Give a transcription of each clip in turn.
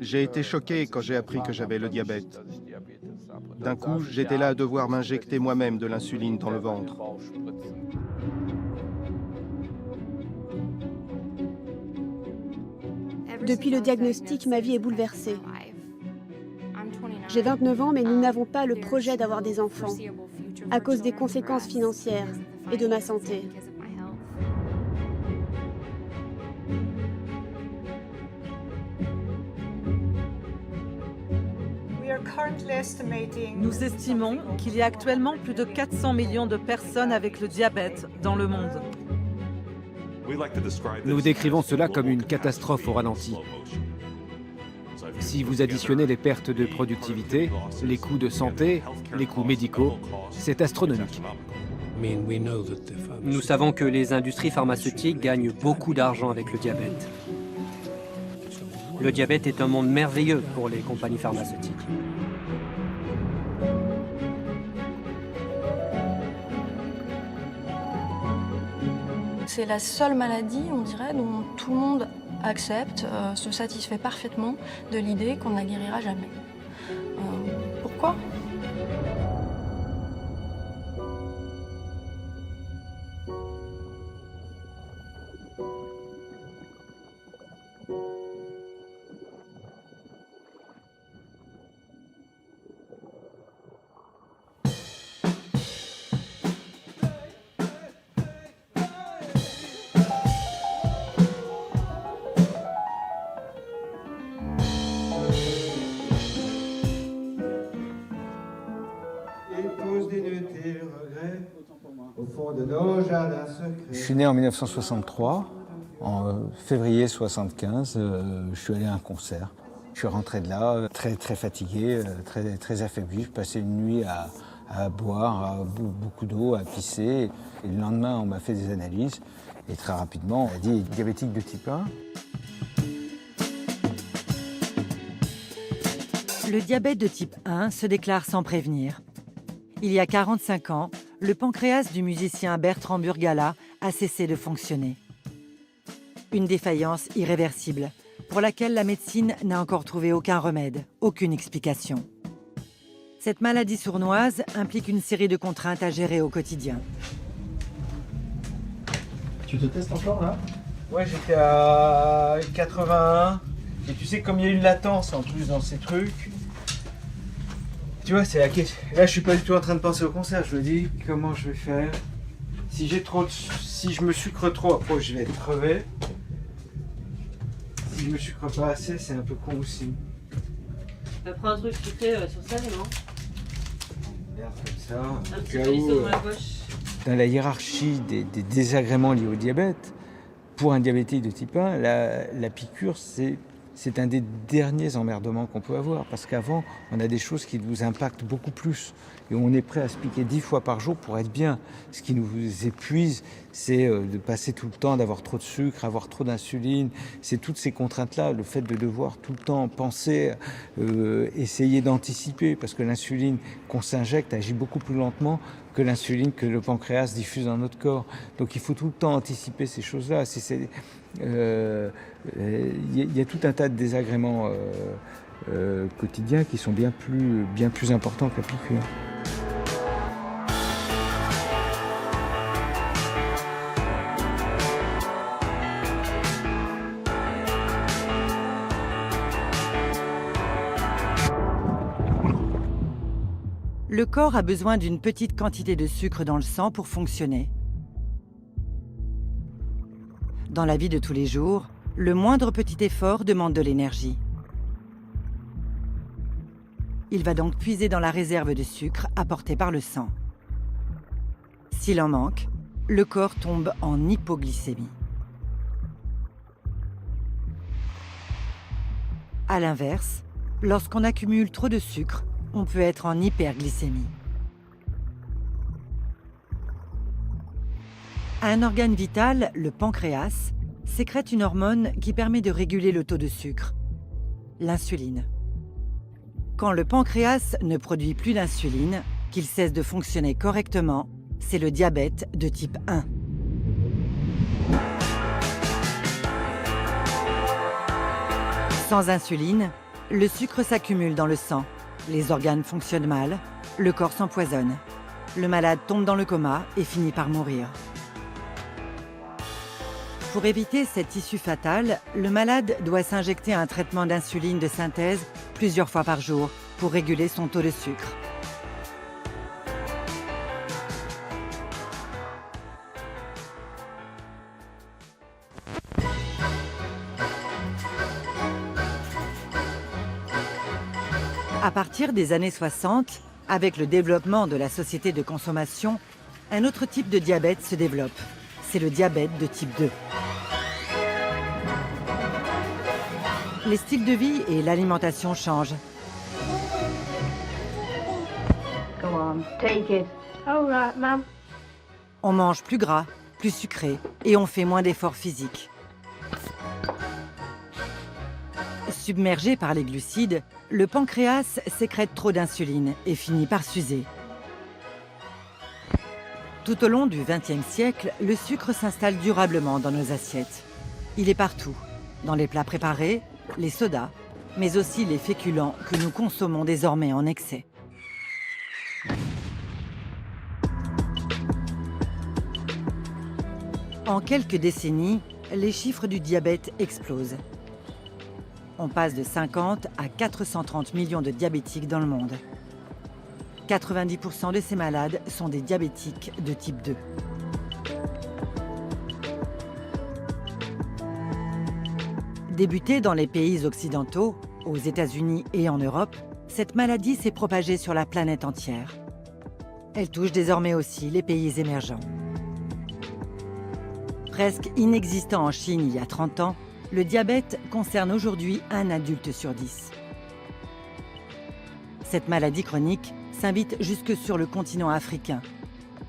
J'ai été choqué quand j'ai appris que j'avais le diabète. D'un coup, j'étais là à devoir m'injecter moi-même de l'insuline dans le ventre. Depuis le diagnostic, ma vie est bouleversée. J'ai 29 ans, mais nous n'avons pas le projet d'avoir des enfants, à cause des conséquences financières et de ma santé. Nous estimons qu'il y a actuellement plus de 400 millions de personnes avec le diabète dans le monde. Nous décrivons cela comme une catastrophe au ralenti. Si vous additionnez les pertes de productivité, les coûts de santé, les coûts médicaux, c'est astronomique. Nous savons que les industries pharmaceutiques gagnent beaucoup d'argent avec le diabète. Le diabète est un monde merveilleux pour les compagnies pharmaceutiques. C'est la seule maladie, on dirait, dont tout le monde accepte, se satisfait parfaitement de l'idée qu'on ne la guérira jamais. Pourquoi ? Je suis né en 1963, en février 1975, je suis allé à un concert. Je suis rentré de là très fatigué, très affaibli. Je passais une nuit à boire, à beaucoup d'eau, à pisser. Et le lendemain, on m'a fait des analyses et très rapidement, on m'a dit diabétique de type 1. Le diabète de type 1 se déclare sans prévenir. Il y a 45 ans, le pancréas du musicien Bertrand Burgala a cessé de fonctionner. Une défaillance irréversible, pour laquelle la médecine n'a encore trouvé aucun remède, aucune explication. Cette maladie sournoise implique une série de contraintes à gérer au quotidien. Tu te testes encore là? Ouais, j'étais à 81. Et tu sais, comme il y a une latence en plus dans ces trucs, tu vois, c'est la question. Là, je suis pas du tout en train de penser au concert. Je me dis, comment je vais faire? Si je me sucre trop, après je vais être crevé. Si je me sucre pas assez, c'est un peu con aussi. Ça prend un truc sucré sur ça, non? Merde, comme ça. Un petit risotto dans la poche. Dans la hiérarchie des désagréments liés au diabète, pour un diabétique de type 1, la piqûre, c'est un des derniers emmerdements qu'on peut avoir. Parce qu'avant, on a des choses qui nous impactent beaucoup plus. Et on est prêt à se piquer 10 fois par jour pour être bien. Ce qui nous épuise, c'est de passer tout le temps, d'avoir trop de sucre, avoir trop d'insuline. C'est toutes ces contraintes-là, le fait de devoir tout le temps penser, essayer d'anticiper. Parce que l'insuline qu'on s'injecte agit beaucoup plus lentement que l'insuline que le pancréas diffuse dans notre corps. Donc il faut tout le temps anticiper ces choses-là. Il y a tout un tas de désagréments quotidiens qui sont bien plus importants que la piqûre. Le corps a besoin d'une petite quantité de sucre dans le sang pour fonctionner. Dans la vie de tous les jours, le moindre petit effort demande de l'énergie. Il va donc puiser dans la réserve de sucre apportée par le sang. S'il en manque, le corps tombe en hypoglycémie. À l'inverse, lorsqu'on accumule trop de sucre, on peut être en hyperglycémie. Un organe vital, le pancréas, sécrète une hormone qui permet de réguler le taux de sucre, l'insuline. Quand le pancréas ne produit plus d'insuline, qu'il cesse de fonctionner correctement, c'est le diabète de type 1. Sans insuline, le sucre s'accumule dans le sang, les organes fonctionnent mal, le corps s'empoisonne. Le malade tombe dans le coma et finit par mourir. Pour éviter cette issue fatale, le malade doit s'injecter un traitement d'insuline de synthèse plusieurs fois par jour pour réguler son taux de sucre. À partir des années 60, avec le développement de la société de consommation, un autre type de diabète se développe. C'est le diabète de type 2. Les styles de vie et l'alimentation changent. Go on, take it. All right, ma'am. On mange plus gras, plus sucré et on fait moins d'efforts physiques. Submergé par les glucides, le pancréas sécrète trop d'insuline et finit par s'user. Tout au long du XXe siècle, le sucre s'installe durablement dans nos assiettes. Il est partout, dans les plats préparés, les sodas, mais aussi les féculents que nous consommons désormais en excès. En quelques décennies, les chiffres du diabète explosent. On passe de 50 à 430 millions de diabétiques dans le monde. 90% de ces malades sont des diabétiques de type 2. Débutée dans les pays occidentaux, aux États-Unis et en Europe, cette maladie s'est propagée sur la planète entière. Elle touche désormais aussi les pays émergents. Presque inexistant en Chine il y a 30 ans, le diabète concerne aujourd'hui un adulte sur 10. Cette maladie chronique s'invite jusque sur le continent africain,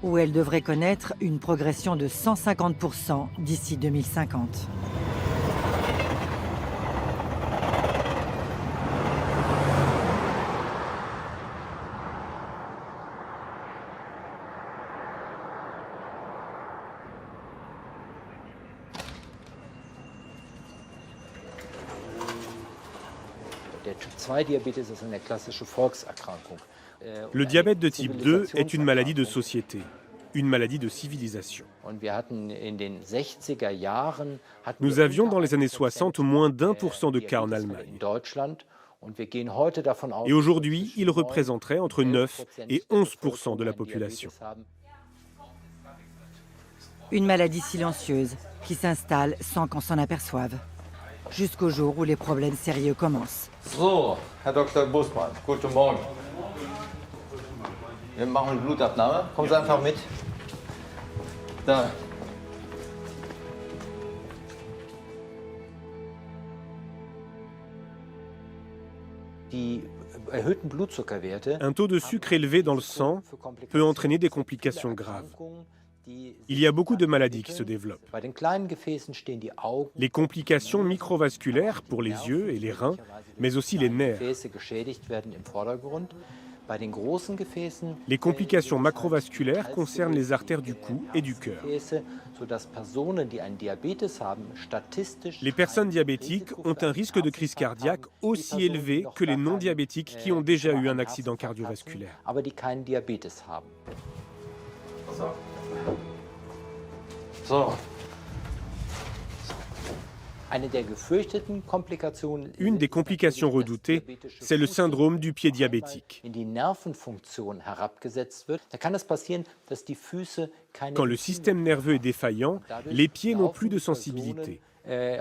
où elle devrait connaître une progression de 150% d'ici 2050. Le diabète de type 2 est une maladie de société, une maladie de civilisation. Nous avions dans les années 60 moins d'1% de cas en Allemagne. Et aujourd'hui, il représenterait entre 9 et 11% de la population. Une maladie silencieuse qui s'installe sans qu'on s'en aperçoive, jusqu'au jour où les problèmes sérieux commencent. So, Herr Dr. Busmann, guten Morgen. Wir machen eine Blutabnahme. Kommen Sie einfach mit. Da. Un taux de sucre élevé dans le sang peut entraîner des complications graves. Il y a beaucoup de maladies qui se développent. Les complications microvasculaires pour les yeux et les reins, mais aussi les nerfs. Les complications macrovasculaires concernent les artères du cou et du cœur. Les personnes diabétiques ont un risque de crise cardiaque aussi élevé que les non-diabétiques qui ont déjà eu un accident cardiovasculaire. Une des complications redoutées, c'est le syndrome du pied diabétique. Quand le système nerveux est défaillant, les pieds n'ont plus de sensibilité. Et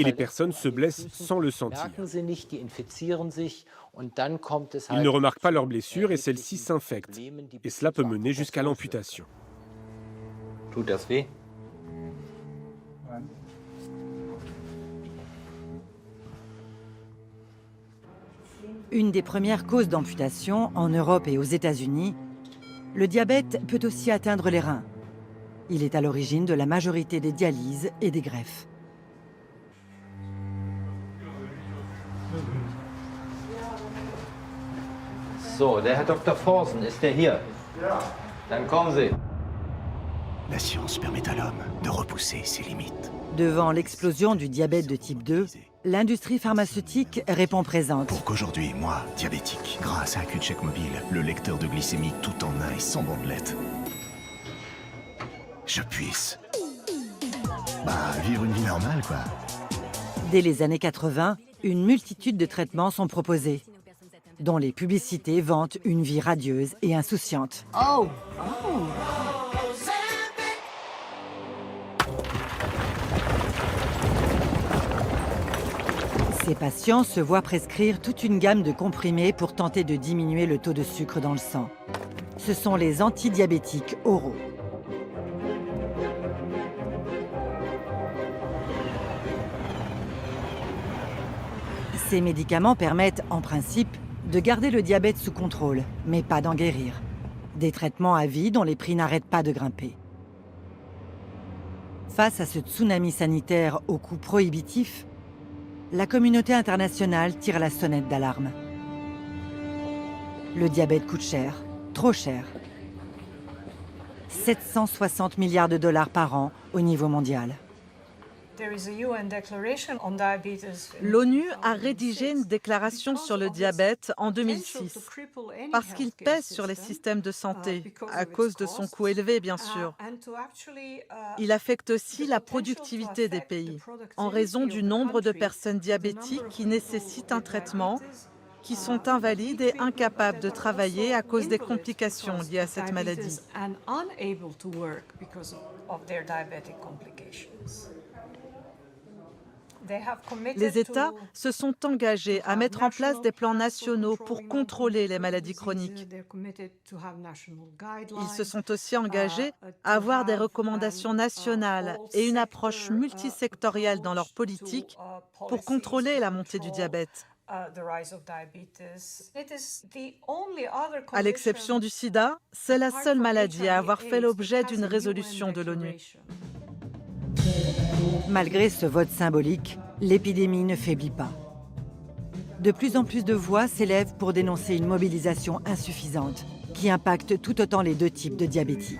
les personnes se blessent sans le sentir. Ils ne remarquent pas leurs blessures et celles-ci s'infectent. Et cela peut mener jusqu'à l'amputation. Tut das weh? Une des premières causes d'amputation en Europe et aux États-Unis, le diabète peut aussi atteindre les reins. Il est à l'origine de la majorité des dialyses et des greffes. So, der Herr Dr. Forsen, ist der hier? Ja. Dann kommen Sie. La science permet à l'homme de repousser ses limites. Devant l'explosion du diabète de type 2, l'industrie pharmaceutique répond présente. Pour qu'aujourd'hui, moi, diabétique, grâce à un CureCheck mobile, le lecteur de glycémie tout en un et sans bandelette, je puisse... vivre une vie normale, quoi. Dès les années 80, une multitude de traitements sont proposés, dont les publicités vantent une vie radieuse et insouciante. Oh! Ces patients se voient prescrire toute une gamme de comprimés pour tenter de diminuer le taux de sucre dans le sang. Ce sont les antidiabétiques oraux. Ces médicaments permettent, en principe, de garder le diabète sous contrôle, mais pas d'en guérir. Des traitements à vie dont les prix n'arrêtent pas de grimper. Face à ce tsunami sanitaire au coût prohibitif, la communauté internationale tire la sonnette d'alarme. Le diabète coûte cher, trop cher. 760 milliards de dollars par an au niveau mondial. L'ONU a rédigé une déclaration sur le diabète en 2006 parce qu'il pèse sur les systèmes de santé à cause de son coût élevé, bien sûr. Il affecte aussi la productivité des pays en raison du nombre de personnes diabétiques qui nécessitent un traitement, qui sont invalides et incapables de travailler à cause des complications liées à cette maladie. Les États se sont engagés à mettre en place des plans nationaux pour contrôler les maladies chroniques. Ils se sont aussi engagés à avoir des recommandations nationales et une approche multisectorielle dans leur politique pour contrôler la montée du diabète. À l'exception du sida, c'est la seule maladie à avoir fait l'objet d'une résolution de l'ONU. Malgré ce vote symbolique, l'épidémie ne faiblit pas. De plus en plus de voix s'élèvent pour dénoncer une mobilisation insuffisante qui impacte tout autant les deux types de diabétiques.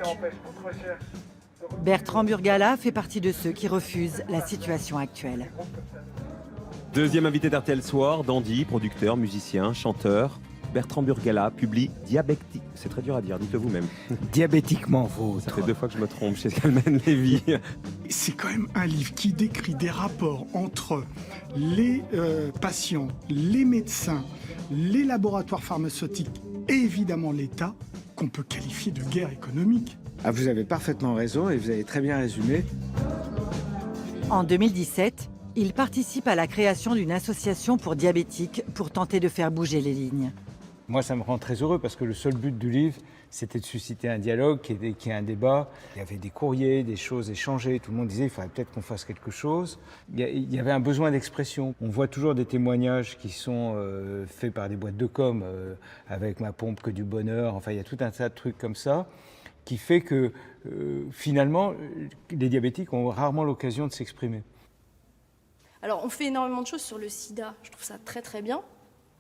Bertrand Burgala fait partie de ceux qui refusent la situation actuelle. Deuxième invité d'RTL Soir, Dandy, producteur, musicien, chanteur. Bertrand Burgala publie Diabétique. C'est très dur à dire, dites-le vous-même. Diabétiquement vôtre. Ça fait 2 fois que je me trompe chez Calmen Lévy. C'est quand même un livre qui décrit des rapports entre les patients, les médecins, les laboratoires pharmaceutiques et évidemment l'État, qu'on peut qualifier de guerre économique. Ah, vous avez parfaitement raison et vous avez très bien résumé. En 2017, il participe à la création d'une association pour diabétiques pour tenter de faire bouger les lignes. Moi, ça me rend très heureux parce que le seul but du livre, c'était de susciter un dialogue, qu'il y ait un débat. Il y avait des courriers, des choses échangées. Tout le monde disait qu'il faudrait peut-être qu'on fasse quelque chose. Il y avait un besoin d'expression. On voit toujours des témoignages qui sont faits par des boîtes de com, avec Ma pompe que du bonheur. Enfin, il y a tout un tas de trucs comme ça qui fait que, finalement, les diabétiques ont rarement l'occasion de s'exprimer. Alors, on fait énormément de choses sur le sida. Je trouve ça très, très bien.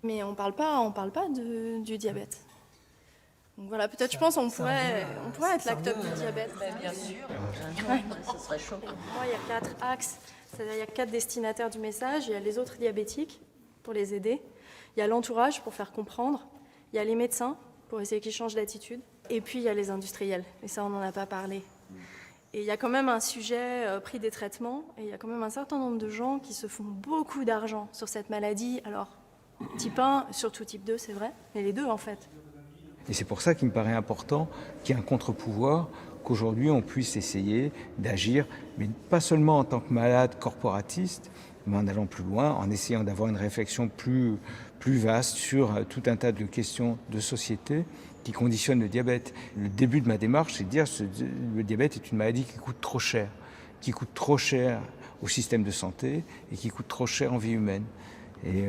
Mais on parle pas du diabète. Donc voilà, peut-être, je pense, on pourrait être l'acteur du diabète. Bien sûr. Ce serait chaud. Moi, il y a 4 axes. C'est-à-dire, il y a 4 destinataires du message. Il y a les autres diabétiques, pour les aider. Il y a l'entourage, pour faire comprendre. Il y a les médecins, pour essayer qu'ils changent d'attitude. Et puis, il y a les industriels. Et ça, on n'en a pas parlé. Et il y a quand même un sujet prix des traitements. Et il y a quand même un certain nombre de gens qui se font beaucoup d'argent sur cette maladie. Alors, type 1, surtout type 2, c'est vrai. Mais les deux, en fait. Et c'est pour ça qu'il me paraît important qu'il y ait un contre-pouvoir, qu'aujourd'hui on puisse essayer d'agir, mais pas seulement en tant que malade corporatiste, mais en allant plus loin, en essayant d'avoir une réflexion plus vaste sur tout un tas de questions de société qui conditionnent le diabète. Le début de ma démarche, c'est de dire que le diabète est une maladie qui coûte trop cher au système de santé et qui coûte trop cher en vie humaine. Et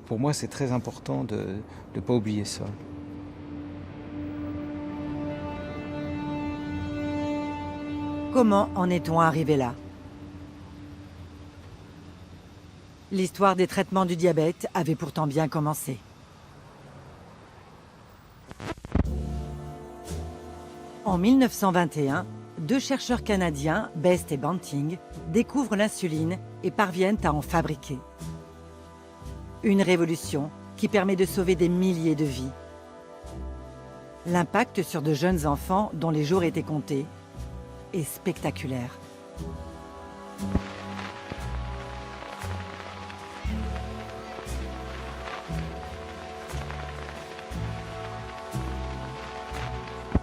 pour moi, c'est très important de ne pas oublier ça. Comment en est-on arrivé là? L'histoire des traitements du diabète avait pourtant bien commencé. En 1921, 2 chercheurs canadiens, Best et Banting, découvrent l'insuline et parviennent à en fabriquer. Une révolution qui permet de sauver des milliers de vies. L'impact sur de jeunes enfants dont les jours étaient comptés est spectaculaire.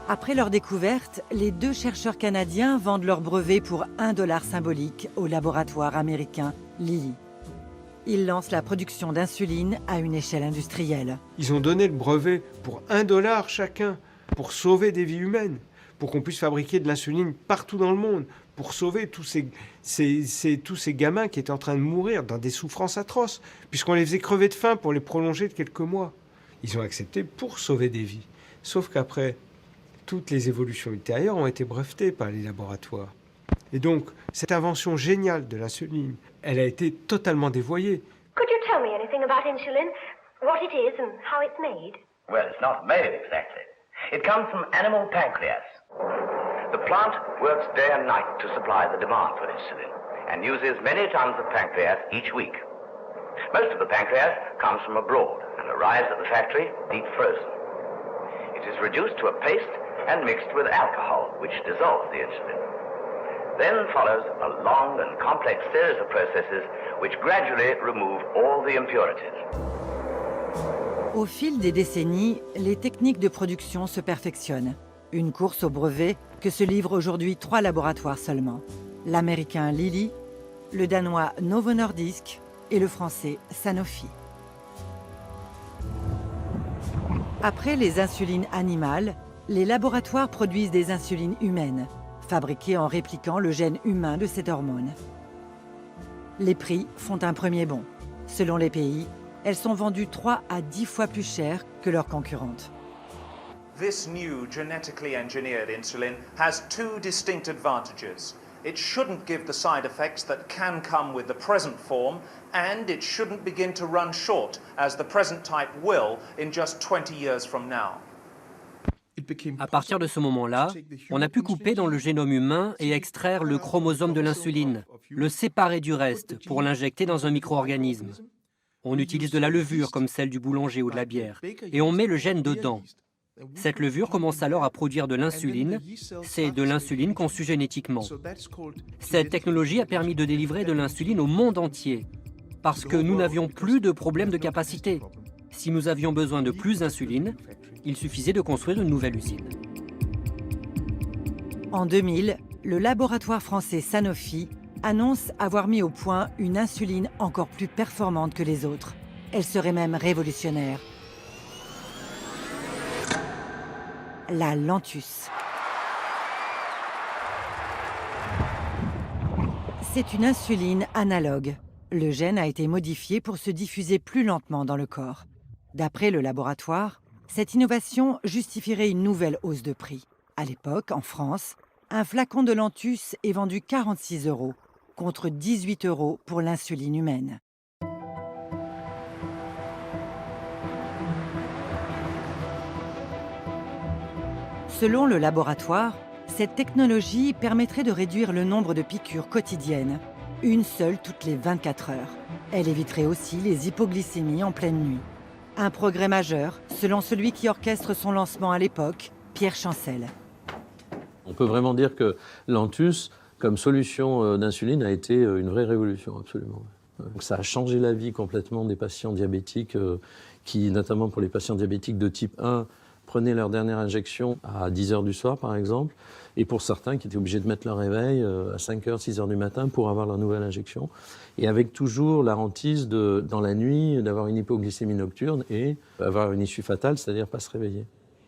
Après leur découverte, les 2 chercheurs canadiens vendent leur brevet pour $1 symbolique au laboratoire américain Lilly. Ils lancent la production d'insuline à une échelle industrielle. Ils ont donné le brevet pour $1 chacun, pour sauver des vies humaines, pour qu'on puisse fabriquer de l'insuline partout dans le monde, pour sauver tous ces gamins qui étaient en train de mourir dans des souffrances atroces, puisqu'on les faisait crever de faim pour les prolonger de quelques mois. Ils ont accepté pour sauver des vies. Sauf qu'après, toutes les évolutions ultérieures ont été brevetées par les laboratoires. Et donc, cette invention géniale de l'insuline, elle a été totalement dévoyée. Could you tell me anything about insulin? What it is and how it's made? Well, it's not made exactly. It comes from animal pancreas. The plant works day and night to supply the demand for insulin and uses many tons of pancreas each week. Most of the pancreas comes from abroad and arrives at the factory deep frozen. It is reduced to a paste and mixed with alcohol, which dissolves the insulin. Then follows a long and complex series of processes which gradually remove all the impurities. Au fil des décennies, les techniques de production se perfectionnent. Une course au brevet que se livrent aujourd'hui 3 laboratoires seulement. L'américain Lilly, le danois Novo Nordisk et le français Sanofi. Après les insulines animales, les laboratoires produisent des insulines humaines, fabriquées en répliquant le gène humain de cette hormone. Les prix font un premier bond. Selon les pays, elles sont vendues 3 à 10 fois plus cher que leurs concurrentes. This new genetically engineered insulin has 2 distinct advantages. It shouldn't give the side effects that can come with the present form, and it shouldn't begin to run short, as the present type will in just 20 years from now. À partir de ce moment-là, on a pu couper dans le génome humain et extraire le chromosome de l'insuline, le séparer du reste pour l'injecter dans un micro-organisme. On utilise de la levure comme celle du boulanger ou de la bière, et on met le gène dedans. Cette levure commence alors à produire de l'insuline. C'est de l'insuline conçue génétiquement. Cette technologie a permis de délivrer de l'insuline au monde entier, parce que nous n'avions plus de problème de capacité. Si nous avions besoin de plus d'insuline, il suffisait de construire une nouvelle usine. En 2000, le laboratoire français Sanofi annonce avoir mis au point une insuline encore plus performante que les autres. Elle serait même révolutionnaire. La Lantus. C'est une insuline analogue. Le gène a été modifié pour se diffuser plus lentement dans le corps. D'après le laboratoire, cette innovation justifierait une nouvelle hausse de prix. À l'époque, en France, un flacon de Lantus est vendu 46 €, contre 18 € pour l'insuline humaine. Selon le laboratoire, cette technologie permettrait de réduire le nombre de piqûres quotidiennes, une seule toutes les 24 heures. Elle éviterait aussi les hypoglycémies en pleine nuit. Un progrès majeur, selon celui qui orchestre son lancement à l'époque, Pierre Chancel. On peut vraiment dire que Lantus, comme solution d'insuline, a été une vraie révolution, absolument. Donc ça a changé la vie complètement des patients diabétiques qui, notamment pour les patients diabétiques de type 1, prenaient leur dernière injection à 10 h du soir, par exemple, et pour certains qui étaient obligés de mettre leur réveil à 5 h, 6 h du matin pour avoir leur nouvelle injection, et avec toujours la hantise, dans la nuit, d'avoir une hypoglycémie nocturne et avoir une issue fatale, c'est-à-dire pas se réveiller.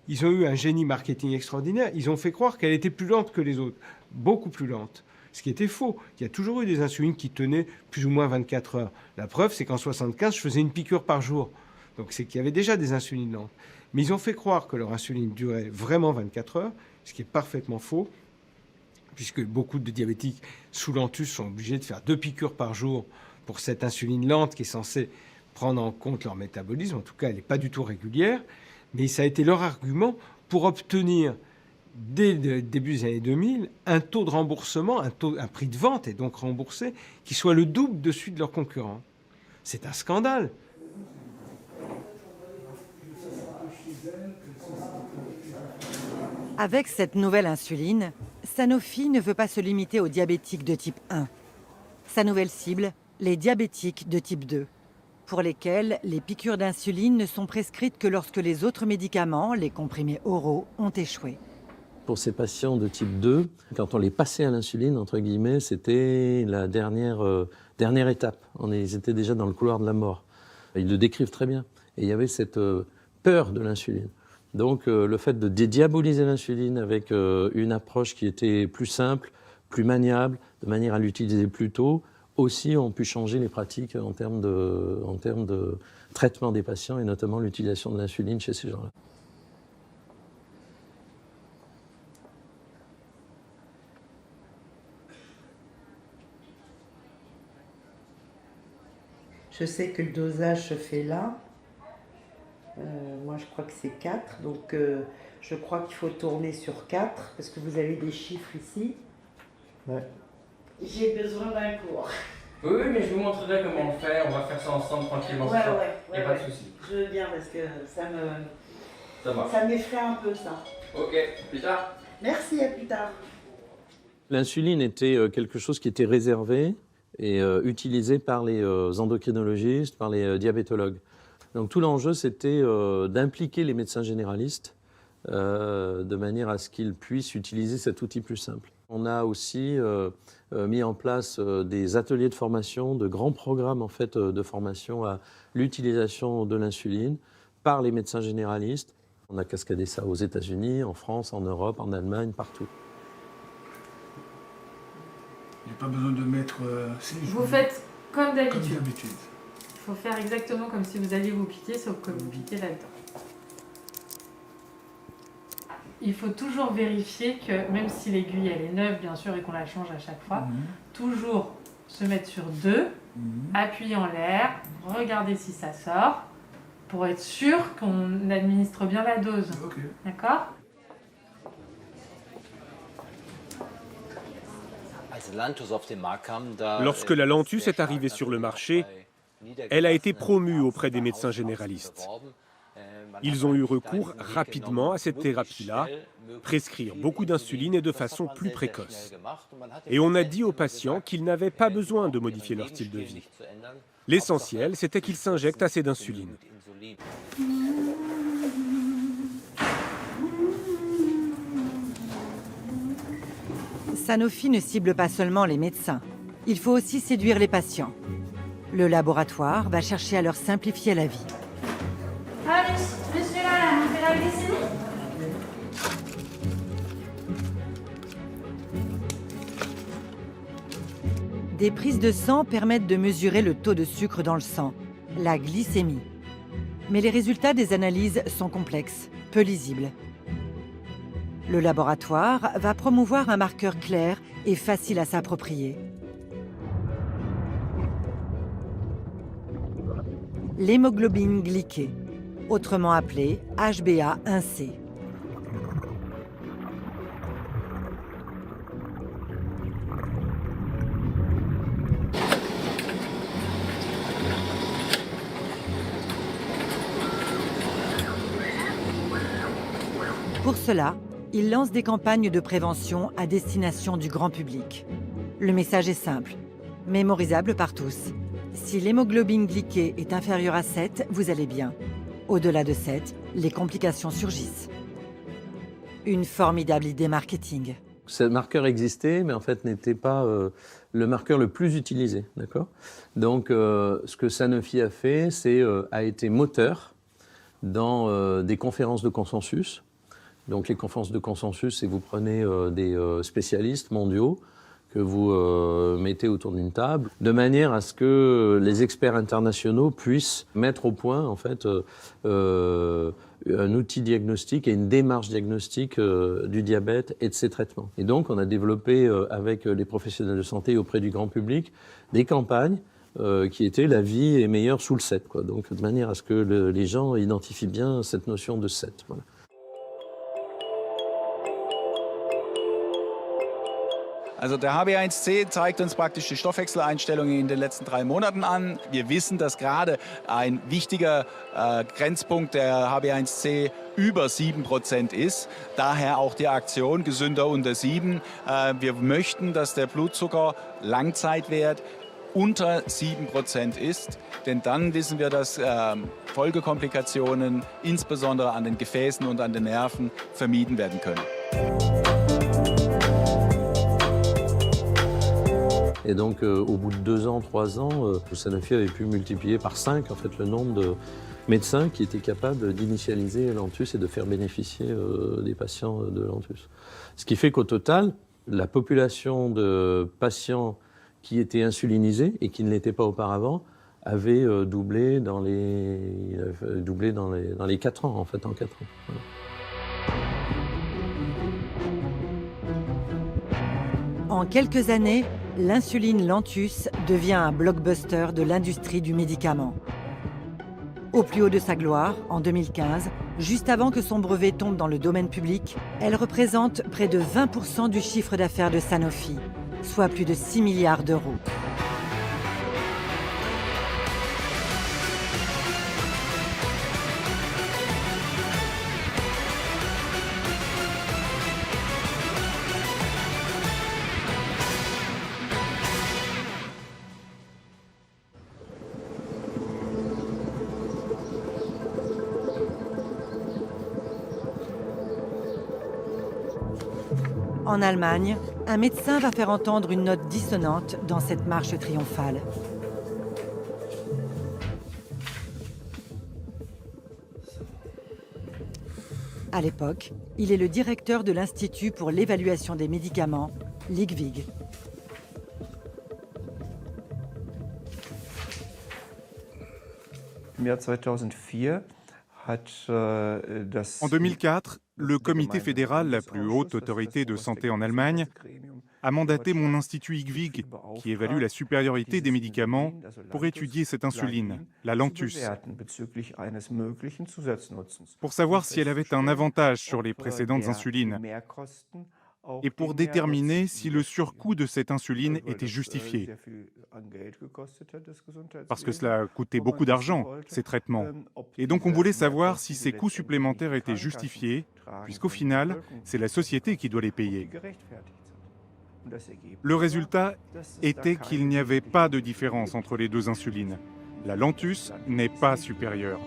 Ils ont eu un génie marketing extraordinaire. Ils ont fait croire qu'elle était plus lente que les autres, beaucoup plus lente. Ce qui était faux. Il y a toujours eu des insulines qui tenaient plus ou moins 24 heures. La preuve, c'est qu'en 1975, je faisais une piqûre par jour. Donc c'est qu'il y avait déjà des insulines lentes. Mais ils ont fait croire que leur insuline durait vraiment 24 heures, ce qui est parfaitement faux, puisque beaucoup de diabétiques sous Lantus sont obligés de faire 2 piqûres par jour pour cette insuline lente qui est censée prendre en compte leur métabolisme. En tout cas, elle n'est pas du tout régulière. Mais ça a été leur argument pour obtenir dès le début des années 2000, un taux de remboursement, un prix de vente et donc remboursé, qui soit le double de celui de leurs concurrents. C'est un scandale. Avec cette nouvelle insuline, Sanofi ne veut pas se limiter aux diabétiques de type 1. Sa nouvelle cible, les diabétiques de type 2, pour lesquels les piqûres d'insuline ne sont prescrites que lorsque les autres médicaments, les comprimés oraux, ont échoué. Pour ces patients de type 2, quand on les passait à l'insuline, entre guillemets, c'était la dernière étape. Ils étaient déjà dans le couloir de la mort. Ils le décrivent très bien. Et il y avait cette peur de l'insuline. Donc le fait de dédiaboliser l'insuline avec une approche qui était plus simple, plus maniable, de manière à l'utiliser plus tôt, aussi ont pu changer les pratiques en termes de traitement des patients et notamment l'utilisation de l'insuline chez ces gens-là. Je sais que le dosage se fait là. Moi, je crois que c'est 4. Donc, je crois qu'il faut tourner sur 4 parce que vous avez des chiffres ici. Ouais. J'ai besoin d'un cours. Oui, mais je vous montrerai comment on fait. On va faire ça ensemble tranquillement. Ouais, Il n'y a pas de souci. Je veux bien parce que Ça ça m'effraie un peu ça. Ok, plus tard. Merci, à plus tard. L'insuline était quelque chose qui était réservé et utilisé par les endocrinologistes, par les diabétologues. Donc tout l'enjeu, c'était d'impliquer les médecins généralistes de manière à ce qu'ils puissent utiliser cet outil plus simple. On a aussi mis en place des ateliers de formation, de grands programmes en fait, de formation à l'utilisation de l'insuline par les médecins généralistes. On a cascadé ça aux États-Unis, en France, en Europe, en Allemagne, partout. Il n'y a pas besoin de mettre... Vous faites comme d'habitude. Il faut faire exactement comme si vous alliez vous piquer, sauf que vous piquez là-dedans. Il faut toujours vérifier que, même si l'aiguille elle est neuve bien sûr et qu'on la change à chaque fois, toujours se mettre sur 2, appuyer en l'air, regarder si ça sort, pour être sûr qu'on administre bien la dose. D'accord ? Lorsque la Lantus est arrivée sur le marché, elle a été promue auprès des médecins généralistes. Ils ont eu recours rapidement à cette thérapie-là, prescrire beaucoup d'insuline et de façon plus précoce. Et on a dit aux patients qu'ils n'avaient pas besoin de modifier leur style de vie. L'essentiel, c'était qu'ils s'injectent assez d'insuline. Sanofi ne cible pas seulement les médecins. Il faut aussi séduire les patients. Le laboratoire va chercher à leur simplifier la vie. Ah, monsieur là, on fait la glycémie ? Des prises de sang permettent de mesurer le taux de sucre dans le sang, la glycémie. Mais les résultats des analyses sont complexes, peu lisibles. Le laboratoire va promouvoir un marqueur clair et facile à s'approprier. L'hémoglobine glyquée, autrement appelée HbA1c. Pour cela, il lance des campagnes de prévention à destination du grand public. Le message est simple, mémorisable par tous. Si l'hémoglobine glyquée est inférieure à 7, vous allez bien. Au-delà de 7, les complications surgissent. Une formidable idée marketing. Ce marqueur existait, mais en fait n'était pas le marqueur le plus utilisé, d'accord ? Donc, ce que Sanofi a fait, a été moteur dans des conférences de consensus. Donc, les conférences de consensus, c'est que vous prenez des spécialistes mondiaux que vous mettez autour d'une table, de manière à ce que les experts internationaux puissent mettre au point, en fait, un outil diagnostique et une démarche diagnostique du diabète et de ses traitements. Et donc, on a développé avec les professionnels de santé auprès du grand public des campagnes qui étaient « la vie est meilleure sous le 7 », quoi. Donc, de manière à ce que les gens identifient bien cette notion de 7. Voilà. Also der HbA1c zeigt uns praktisch die Stoffwechseleinstellungen in den letzten 3 Monaten an. Wir wissen, dass gerade ein wichtiger Grenzpunkt der HbA1c über 7% ist. Daher auch die Aktion gesünder unter 7. Wir möchten, dass der Blutzucker Langzeitwert unter 7% ist, denn dann wissen wir, dass Folgekomplikationen insbesondere an den Gefäßen und an den Nerven vermieden werden können. Et donc, au bout de 2 ans, 3 ans, Sanofi avait pu multiplier par 5 en fait, le nombre de médecins qui étaient capables d'initialiser l'Antus et de faire bénéficier des patients de l'Antus. Ce qui fait qu'au total, la population de patients qui étaient insulinisés et qui ne l'étaient pas auparavant avait doublé dans les 4 ans, en fait, en 4 ans. Voilà. En quelques années, l'insuline Lantus devient un blockbuster de l'industrie du médicament. Au plus haut de sa gloire, en 2015, juste avant que son brevet tombe dans le domaine public, elle représente près de 20% du chiffre d'affaires de Sanofi, soit plus de 6 milliards d'euros. En Allemagne, un médecin va faire entendre une note dissonante dans cette marche triomphale. À l'époque, il est le directeur de l'Institut pour l'évaluation des médicaments, l'IQWiG. En 2004, le comité fédéral, la plus haute autorité de santé en Allemagne, a mandaté mon institut IQWiG, qui évalue la supériorité des médicaments, pour étudier cette insuline, la Lantus, pour savoir si elle avait un avantage sur les précédentes insulines et pour déterminer si le surcoût de cette insuline était justifié. Parce que cela coûtait beaucoup d'argent, ces traitements. Et donc on voulait savoir si ces coûts supplémentaires étaient justifiés, puisqu'au final, c'est la société qui doit les payer. Le résultat était qu'il n'y avait pas de différence entre les deux insulines. La Lantus n'est pas supérieure.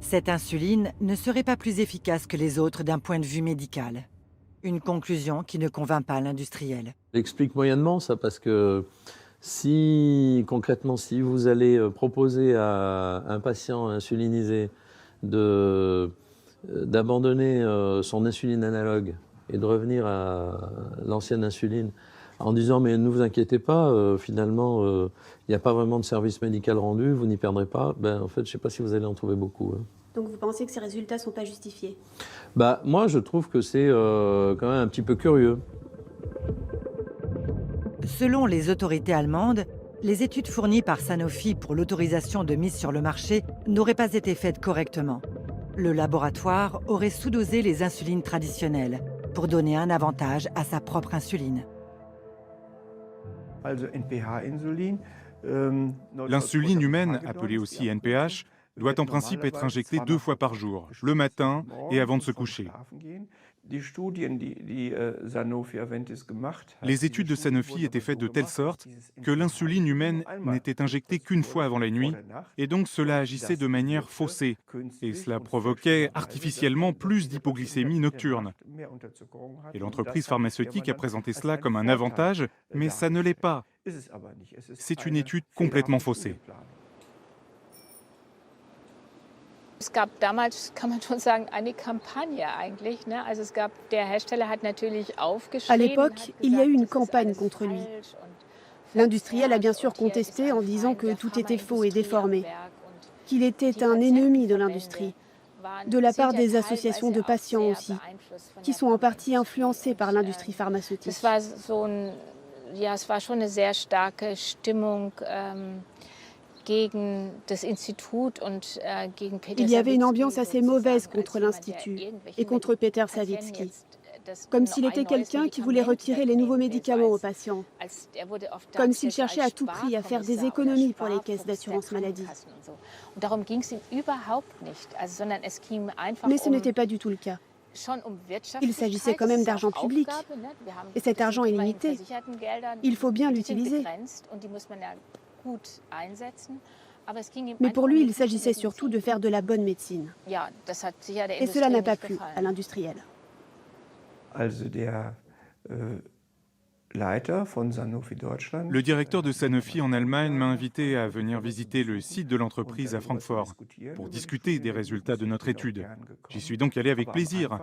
Cette insuline ne serait pas plus efficace que les autres d'un point de vue médical. Une conclusion qui ne convainc pas l'industriel. J'explique moyennement ça parce que concrètement, si vous allez proposer à un patient insulinisé d'abandonner son insuline analogue et de revenir à l'ancienne insuline en disant « mais ne vous inquiétez pas, finalement, il n'y a pas vraiment de service médical rendu, vous n'y perdrez pas », en fait, je ne sais pas si vous allez en trouver beaucoup. Hein. Donc vous pensez que ces résultats ne sont pas justifiés? Moi, je trouve que c'est quand même un petit peu curieux. Selon les autorités allemandes, les études fournies par Sanofi pour l'autorisation de mise sur le marché n'auraient pas été faites correctement. Le laboratoire aurait sous-dosé les insulines traditionnelles pour donner un avantage à sa propre insuline. L'insuline humaine, appelée aussi NPH, doit en principe être injectée 2 fois par jour, le matin et avant de se coucher. Les études de Sanofi étaient faites de telle sorte que l'insuline humaine n'était injectée qu'1 fois avant la nuit, et donc cela agissait de manière faussée, et cela provoquait artificiellement plus d'hypoglycémie nocturne. Et l'entreprise pharmaceutique a présenté cela comme un avantage, mais ça ne l'est pas. C'est une étude complètement faussée. Es gab damals, kann man schon sagen, eine Kampagne eigentlich. Ne? Also der Hersteller hat natürlich aufgeschrieben. À l'époque, il y a eu une campagne contre lui. L'industriel a bien sûr contesté en disant que tout était faux et déformé, qu'il était un ennemi de l'industrie, de la part des associations de patients aussi, qui sont en partie influencées par l'industrie pharmaceutique. Es war schon eine sehr starke Stimmung. Il y avait une ambiance assez mauvaise contre l'Institut et contre Peter Sawicki. comme s'il était quelqu'un qui voulait retirer les nouveaux médicaments aux patients, comme s'il cherchait à tout prix à faire des économies pour les caisses d'assurance maladie. Mais ce n'était pas du tout le cas. Il s'agissait quand même d'argent public, et cet argent est limité. Il faut bien l'utiliser. Mais pour lui, il s'agissait surtout de faire de la bonne médecine. Et cela n'a pas plu à l'industriel. Le directeur de Sanofi en Allemagne m'a invité à venir visiter le site de l'entreprise à Francfort pour discuter des résultats de notre étude. J'y suis donc allé avec plaisir.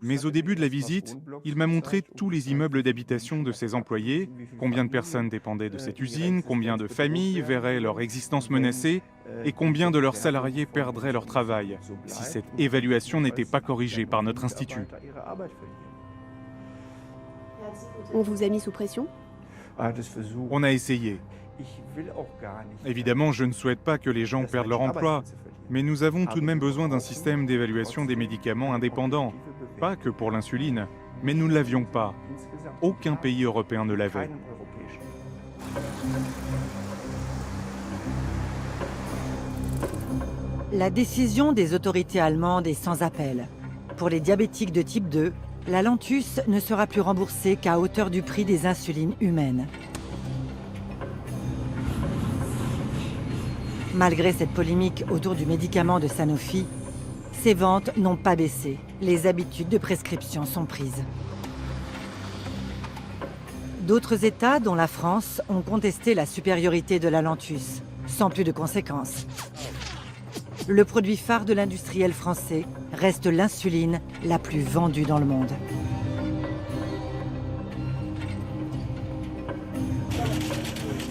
Mais au début de la visite, il m'a montré tous les immeubles d'habitation de ses employés, combien de personnes dépendaient de cette usine, combien de familles verraient leur existence menacée et combien de leurs salariés perdraient leur travail si cette évaluation n'était pas corrigée par notre institut. On vous a mis sous pression ? On a essayé. Évidemment, je ne souhaite pas que les gens perdent leur emploi, mais nous avons tout de même besoin d'un système d'évaluation des médicaments indépendant. Pas que pour l'insuline, mais nous ne l'avions pas. Aucun pays européen ne l'avait. La décision des autorités allemandes est sans appel. Pour les diabétiques de type 2, la Lantus ne sera plus remboursée qu'à hauteur du prix des insulines humaines. Malgré cette polémique autour du médicament de Sanofi, ses ventes n'ont pas baissé. Les habitudes de prescription sont prises. D'autres États, dont la France, ont contesté la supériorité de la Lantus, sans plus de conséquences. Le produit phare de l'industriel français reste l'insuline la plus vendue dans le monde.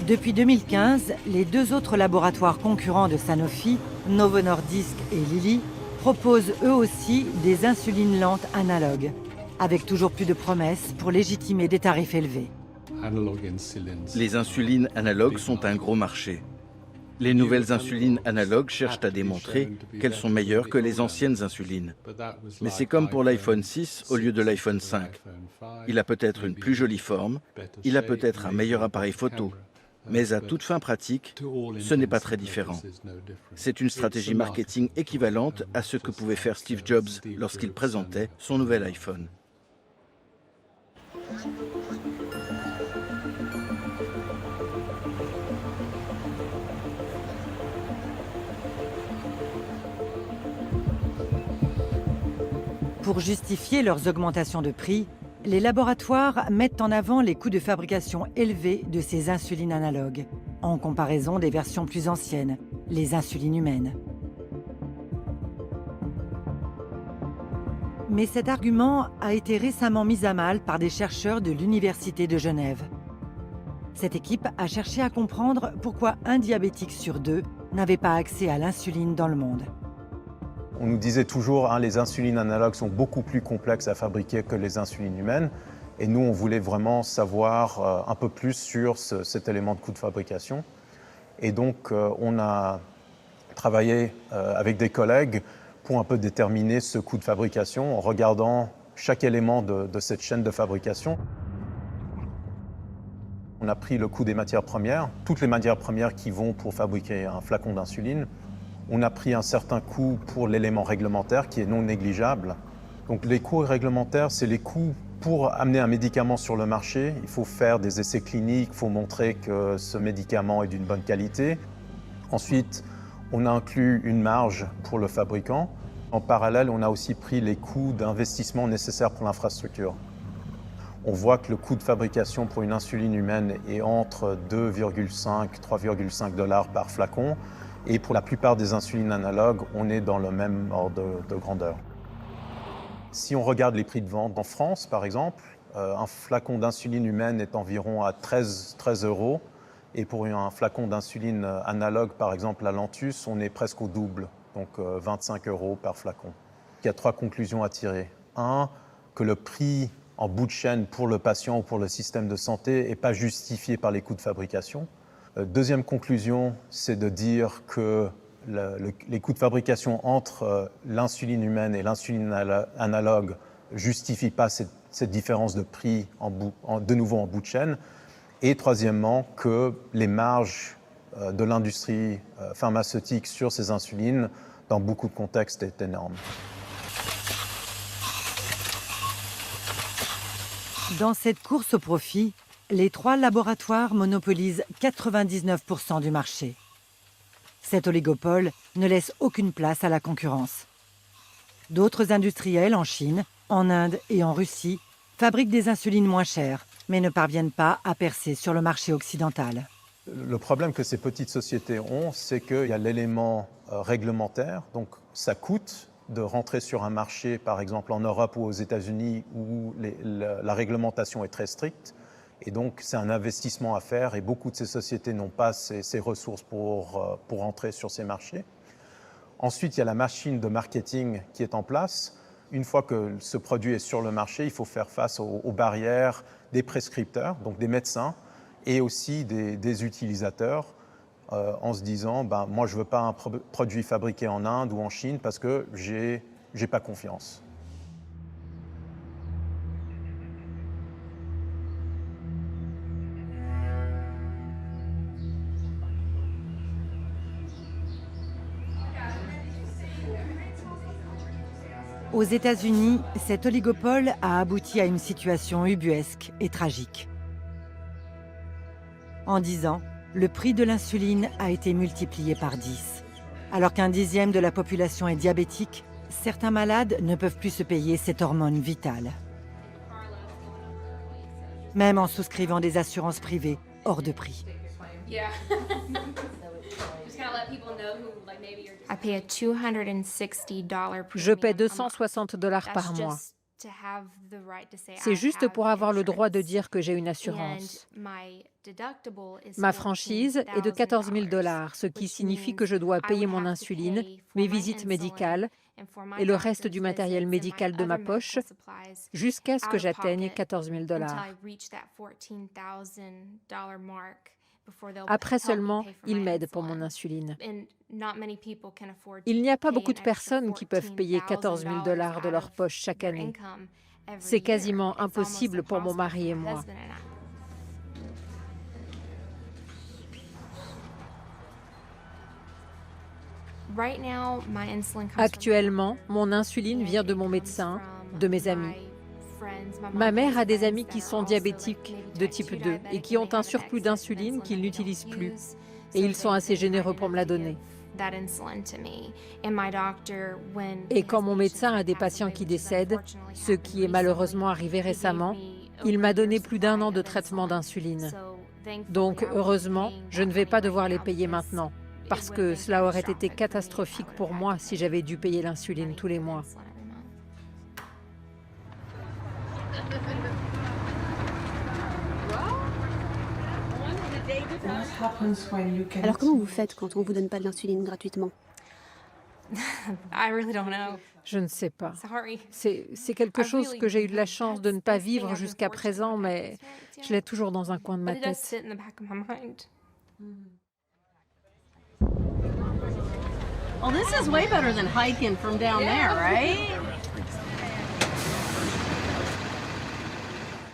Depuis 2015, les deux autres laboratoires concurrents de Sanofi, Novo Nordisk et Lilly, proposent eux aussi des insulines lentes analogues, avec toujours plus de promesses pour légitimer des tarifs élevés. Les insulines analogues sont un gros marché. Les nouvelles insulines analogues cherchent à démontrer qu'elles sont meilleures que les anciennes insulines. Mais c'est comme pour l'iPhone 6 au lieu de l'iPhone 5. Il a peut-être une plus jolie forme, il a peut-être un meilleur appareil photo, mais à toute fin pratique, ce n'est pas très différent. C'est une stratégie marketing équivalente à ce que pouvait faire Steve Jobs lorsqu'il présentait son nouvel iPhone. Pour justifier leurs augmentations de prix, les laboratoires mettent en avant les coûts de fabrication élevés de ces insulines analogues, en comparaison des versions plus anciennes, les insulines humaines. Mais cet argument a été récemment mis à mal par des chercheurs de l'Université de Genève. Cette équipe a cherché à comprendre pourquoi un diabétique sur deux n'avait pas accès à l'insuline dans le monde. On nous disait toujours que les insulines analogues sont beaucoup plus complexes à fabriquer que les insulines humaines. Et nous, on voulait vraiment savoir un peu plus sur cet élément de coût de fabrication. Et donc, on a travaillé avec des collègues pour un peu déterminer ce coût de fabrication en regardant chaque élément de cette chaîne de fabrication. On a pris le coût des matières premières, toutes les matières premières qui vont pour fabriquer un flacon d'insuline. On a pris un certain coût pour l'élément réglementaire qui est non négligeable. Donc les coûts réglementaires, c'est les coûts pour amener un médicament sur le marché. Il faut faire des essais cliniques, il faut montrer que ce médicament est d'une bonne qualité. Ensuite, on a inclus une marge pour le fabricant. En parallèle, on a aussi pris les coûts d'investissement nécessaires pour l'infrastructure. On voit que le coût de fabrication pour une insuline humaine est entre 2,5 et 3,5 $ par flacon. Et pour la plupart des insulines analogues, on est dans le même ordre de grandeur. Si on regarde les prix de vente en France, par exemple, un flacon d'insuline humaine est environ à 13 €. Et pour un flacon d'insuline analogue, par exemple la Lantus, on est presque au double, donc 25 € par flacon. Il y a 3 conclusions à tirer. 1, que le prix en bout de chaîne pour le patient ou pour le système de santé n'est pas justifié par les coûts de fabrication. Deuxième conclusion, c'est de dire que les coûts de fabrication entre l'insuline humaine et l'insuline analogue ne justifient pas cette cette différence de prix de nouveau en bout de chaîne. Et troisièmement, que les marges de l'industrie pharmaceutique sur ces insulines, dans beaucoup de contextes, est énorme. Dans cette course au profit, les 3 laboratoires monopolisent 99% du marché. Cet oligopole ne laisse aucune place à la concurrence. D'autres industriels en Chine, en Inde et en Russie fabriquent des insulines moins chères, mais ne parviennent pas à percer sur le marché occidental. Le problème que ces petites sociétés ont, c'est qu'il y a l'élément réglementaire, donc ça coûte de rentrer sur un marché, par exemple en Europe ou aux États-Unis, où la réglementation est très stricte. Et donc, c'est un investissement à faire et beaucoup de ces sociétés n'ont pas ces ressources pour entrer sur ces marchés. Ensuite, il y a la machine de marketing qui est en place. Une fois que ce produit est sur le marché, il faut faire face aux barrières des prescripteurs, donc des médecins, et aussi des utilisateurs, en se disant moi, je ne veux pas un produit fabriqué en Inde ou en Chine parce que je n'ai pas confiance. Aux États-Unis, cet oligopole a abouti à une situation ubuesque et tragique. En 10 ans, le prix de l'insuline a été multiplié par 10. Alors qu'un dixième de la population est diabétique, certains malades ne peuvent plus se payer cette hormone vitale. Même en souscrivant des assurances privées hors de prix. Je paie $260 par mois. C'est juste pour avoir le droit de dire que j'ai une assurance. Ma franchise est de $14 000, ce qui signifie que je dois payer mon insuline, mes visites médicales et le reste du matériel médical de ma poche jusqu'à ce que j'atteigne $14 000. Après seulement, ils m'aident pour mon insuline. Il n'y a pas beaucoup de personnes qui peuvent payer $14 000 de leur poche chaque année. C'est quasiment impossible pour mon mari et moi. Actuellement, mon insuline vient de mon médecin, de mes amis. Ma mère a des amis qui sont diabétiques de type 2 et qui ont un surplus d'insuline qu'ils n'utilisent plus. Et ils sont assez généreux pour me la donner. Et quand mon médecin a des patients qui décèdent, ce qui est malheureusement arrivé récemment, il m'a donné plus d'1 an de traitement d'insuline. Donc, heureusement, je ne vais pas devoir les payer maintenant, parce que cela aurait été catastrophique pour moi si j'avais dû payer l'insuline tous les mois. Alors comment vous faites quand on ne vous donne pas de l'insuline gratuitement? Je ne sais pas. C'est quelque chose que j'ai eu de la chance de ne pas vivre jusqu'à présent, mais je l'ai toujours dans un coin de ma tête. Well, this is way better than hiking from down there, right?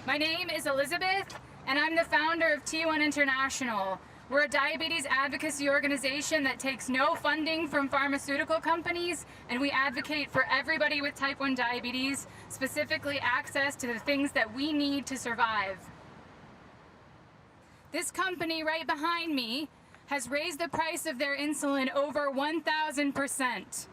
My name is Elizabeth, and I'm the founder of T1 International. We're a diabetes advocacy organization that takes no funding from pharmaceutical companies, and we advocate for everybody with type 1 diabetes, specifically access to the things that we need to survive. This company right behind me has raised the price of their insulin over 1,000%.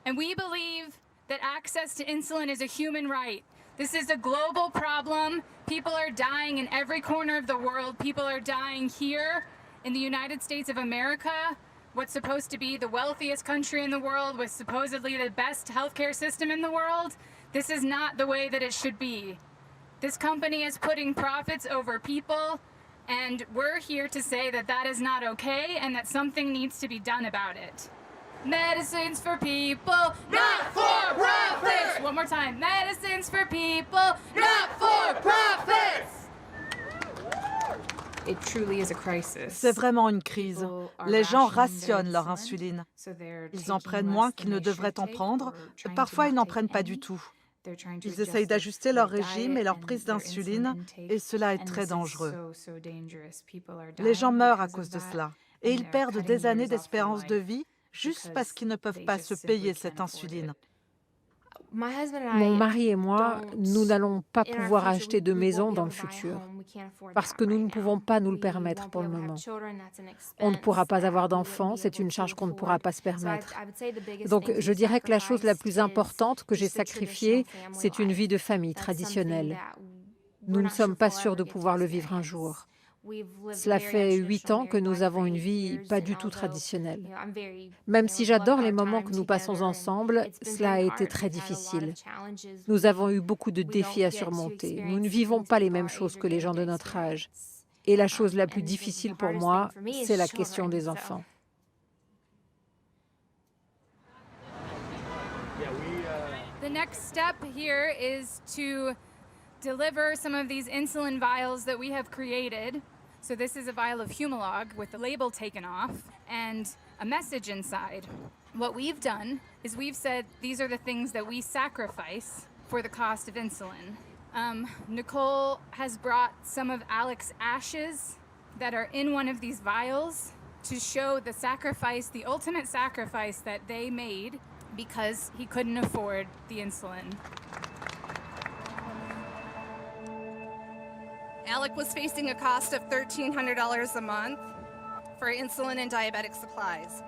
And we believe that access to insulin is a human right. This is a global problem. People are dying in every corner of the world. People are dying here in the United States of America, what's supposed to be the wealthiest country in the world with supposedly the best healthcare system in the world. This is not the way that it should be. This company is putting profits over people, and we're here to say that that is not okay and that something needs to be done about it. Medicines for people, not for profits! One more time. Medicines for people, not for profits! C'est vraiment une crise. Les gens rationnent leur insuline. Ils en prennent moins qu'ils ne devraient en prendre. Parfois, ils n'en prennent pas du tout. Ils essayent d'ajuster leur régime et leur prise d'insuline, et cela est très dangereux. Les gens meurent à cause de cela, et ils perdent des années d'espérance de vie juste parce qu'ils ne peuvent pas se payer cette insuline. Mon mari et moi, nous n'allons pas pouvoir acheter de maison dans le futur parce que nous ne pouvons pas nous le permettre pour le moment. On ne pourra pas avoir d'enfants, c'est une charge qu'on ne pourra pas se permettre. Donc je dirais que la chose la plus importante que j'ai sacrifiée, c'est une vie de famille traditionnelle. Nous ne sommes pas sûrs de pouvoir le vivre un jour. Cela fait 8 ans que nous avons une vie pas du tout traditionnelle. Même si j'adore les moments que nous passons ensemble, cela a été très difficile. Nous avons eu beaucoup de défis à surmonter. Nous ne vivons pas les mêmes choses que les gens de notre âge. Et la chose la plus difficile pour moi, c'est la question des enfants. The next step here is to deliver some of these insulin vials that we have created. So this is a vial of Humalog with the label taken off and a message inside. What we've done is we've said these are the things that we sacrifice for the cost of insulin. Nicole has brought some of Alec's ashes that are in one of these vials to show the sacrifice, the ultimate sacrifice that they made because he couldn't afford the insulin. Alec was facing a cost of $1,300 a month for insulin and diabetic supplies.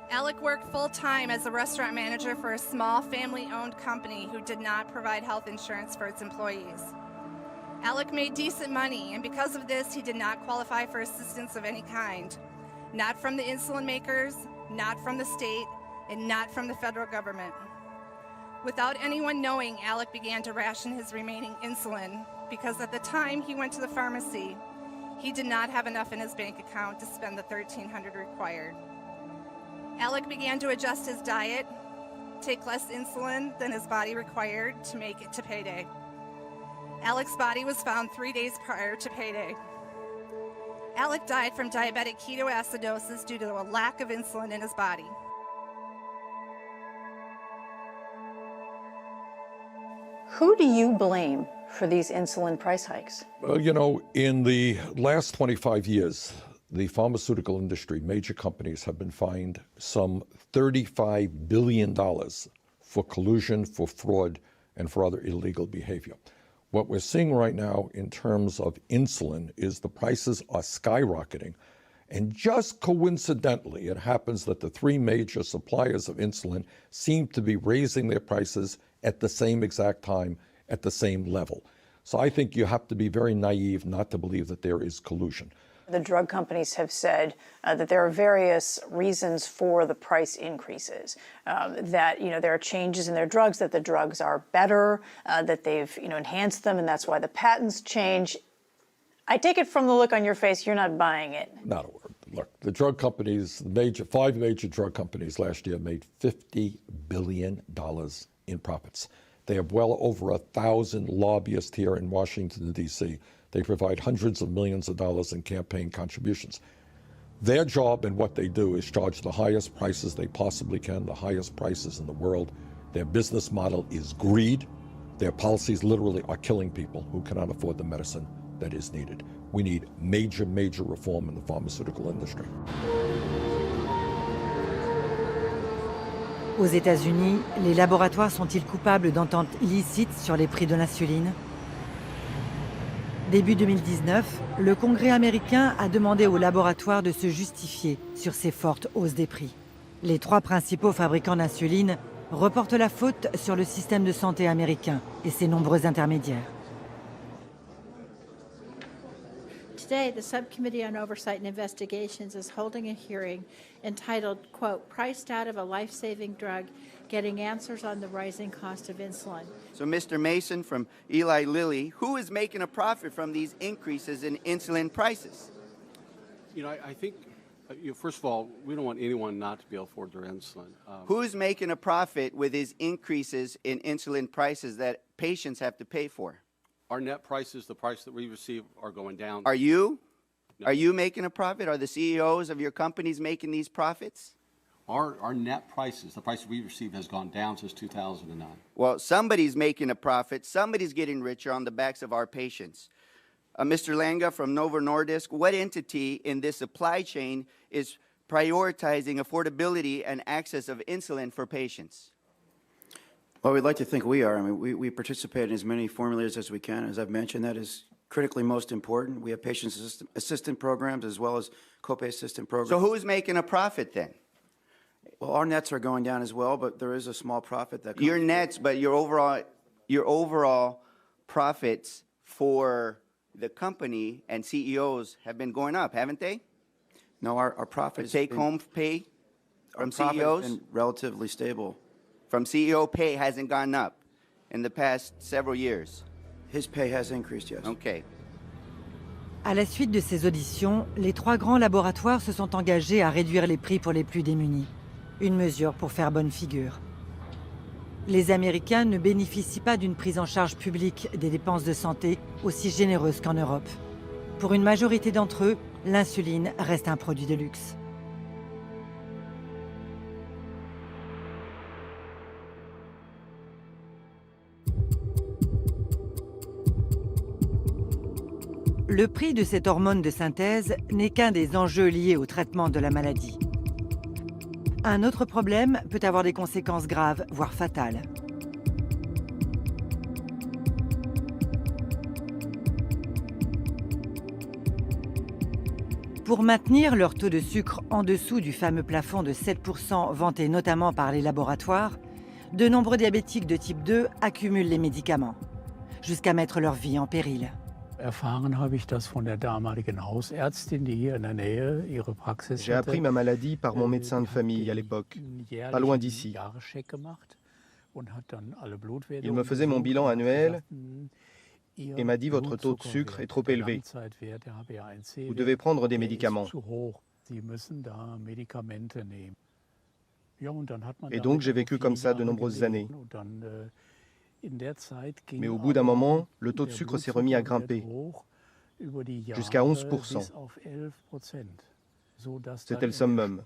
Alec worked full-time as a restaurant manager for a small family-owned company who did not provide health insurance for its employees. Alec made decent money, and because of this, he did not qualify for assistance of any kind. Not from the insulin makers, not from the state, and not from the federal government. Without anyone knowing, Alec began to ration his remaining insulin because at the time he went to the pharmacy, he did not have enough in his bank account to spend the $1,300 required. Alec began to adjust his diet, take less insulin than his body required to make it to payday. Alec's body was found 3 days prior to payday. Alec died from diabetic ketoacidosis due to a lack of insulin in his body. Who do you blame for these insulin price hikes? Well, you know, in the last 25 years, the pharmaceutical industry, major companies have been fined some $35 billion for collusion, for fraud, and for other illegal behavior. What we're seeing right now in terms of insulin is the prices are skyrocketing. And just coincidentally, it happens that the 3 major suppliers of insulin seem to be raising their prices at the same exact time, at the same level. So I think you have to be very naive not to believe that there is collusion. The drug companies have said that there are various reasons for the price increases. That there are changes in their drugs, that the drugs are better, that they've enhanced them, and that's why the patents change. I take it from the look on your face, you're not buying it. Not a word. Look, the drug companies, the 5 major drug companies last year made $50 billion in profits. They have well over 1,000 lobbyists here in Washington, D.C. They provide hundreds of millions of dollars in campaign contributions. Their job and what they do is charge the highest prices they possibly can, the highest prices in the world. Their business model is greed. Their policies literally are killing people who cannot afford the medicine that is needed. We need major, major reform in the pharmaceutical industry. Aux États-Unis, les laboratoires sont-ils coupables d'ententes illicites sur les prix de l'insuline? Début 2019, le Congrès américain a demandé aux laboratoires de se justifier sur ces fortes hausses des prix. Les 3 principaux fabricants d'insuline reportent la faute sur le système de santé américain et ses nombreux intermédiaires. Today, the Subcommittee on Oversight and Investigations is holding a hearing entitled, quote, "Priced Out of a Life-Saving Drug, Getting Answers on the Rising Cost of Insulin." So, Mr. Mason from Eli Lilly, who is making a profit from these increases in insulin prices? I think, first of all, we don't want anyone not to be able to afford their insulin. Who's making a profit with these increases in insulin prices that patients have to pay for? Our net prices, the price that we receive, are going down. Are you? Are you making a profit? Are the CEOs of your companies making these profits? Our net prices, the price we receive has gone down since 2009. Well, somebody's making a profit. Somebody's getting richer on the backs of our patients. Mr. Langa from Novo Nordisk, what entity in this supply chain is prioritizing affordability and access of insulin for patients? Well, we'd like to think we are. I mean, we participate in as many formulators as we can. As I've mentioned, that is critically most important. We have patient assistant programs as well as copay assistant programs. So who's making a profit then? Well, our nets are going down as well, but there is a small profit that comes. Your nets, but your overall profits for the company and CEOs have been going up, haven't they? No, our profits. Take-home pay from CEOs? Our been relatively stable. From CEO pay hasn't gone up in the past several years. His pay has increased, yes. Okay. À la suite de ces auditions, les 3 grands laboratoires se sont engagés à réduire les prix pour les plus démunis. Une mesure pour faire bonne figure. Les Américains ne bénéficient pas d'une prise en charge publique des dépenses de santé aussi généreuse qu'en Europe. Pour une majorité d'entre eux, l'insuline reste un produit de luxe. Le prix de cette hormone de synthèse n'est qu'un des enjeux liés au traitement de la maladie. Un autre problème peut avoir des conséquences graves, voire fatales. Pour maintenir leur taux de sucre en dessous du fameux plafond de 7% vanté notamment par les laboratoires, de nombreux diabétiques de type 2 accumulent les médicaments, jusqu'à mettre leur vie en péril. J'ai appris ma maladie par mon médecin de famille à l'époque, pas loin d'ici. Il me faisait mon bilan annuel et m'a dit « Votre taux de sucre est trop élevé. Vous devez prendre des médicaments. » Et donc j'ai vécu comme ça de nombreuses années. Mais au bout d'un moment, le taux de sucre s'est remis à grimper, jusqu'à 11%. C'était le summum.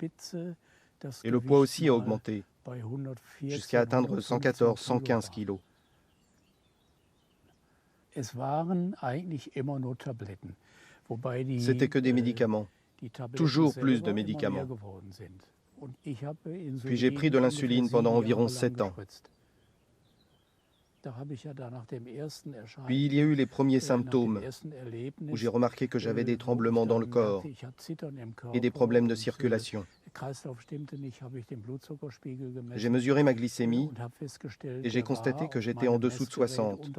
Et le poids aussi a augmenté, jusqu'à atteindre 114, 115 kilos. C'était que des médicaments, toujours plus de médicaments. Puis j'ai pris de l'insuline pendant environ 7 ans. Puis il y a eu les premiers symptômes, où j'ai remarqué que j'avais des tremblements dans le corps et des problèmes de circulation. J'ai mesuré ma glycémie et j'ai constaté que j'étais en dessous de 60.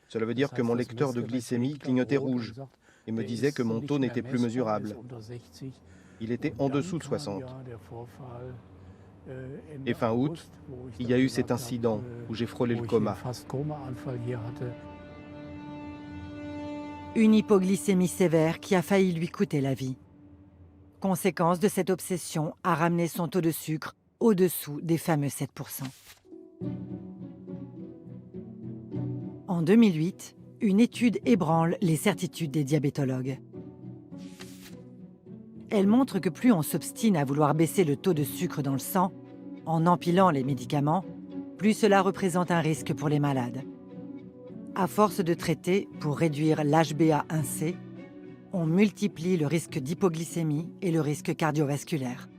Cela veut dire que mon lecteur de glycémie clignotait rouge et me disait que mon taux n'était plus mesurable. Il était en dessous de 60. Et fin août, il y a eu cet incident où j'ai frôlé le coma. Une hypoglycémie sévère qui a failli lui coûter la vie. Conséquence de cette obsession a ramené son taux de sucre au-dessous des fameux 7%. En 2008, une étude ébranle les certitudes des diabétologues. Elle montre que plus on s'obstine à vouloir baisser le taux de sucre dans le sang, en empilant les médicaments, plus cela représente un risque pour les malades. À force de traiter pour réduire l'HbA1c, on multiplie le risque d'hypoglycémie et le risque cardiovasculaire.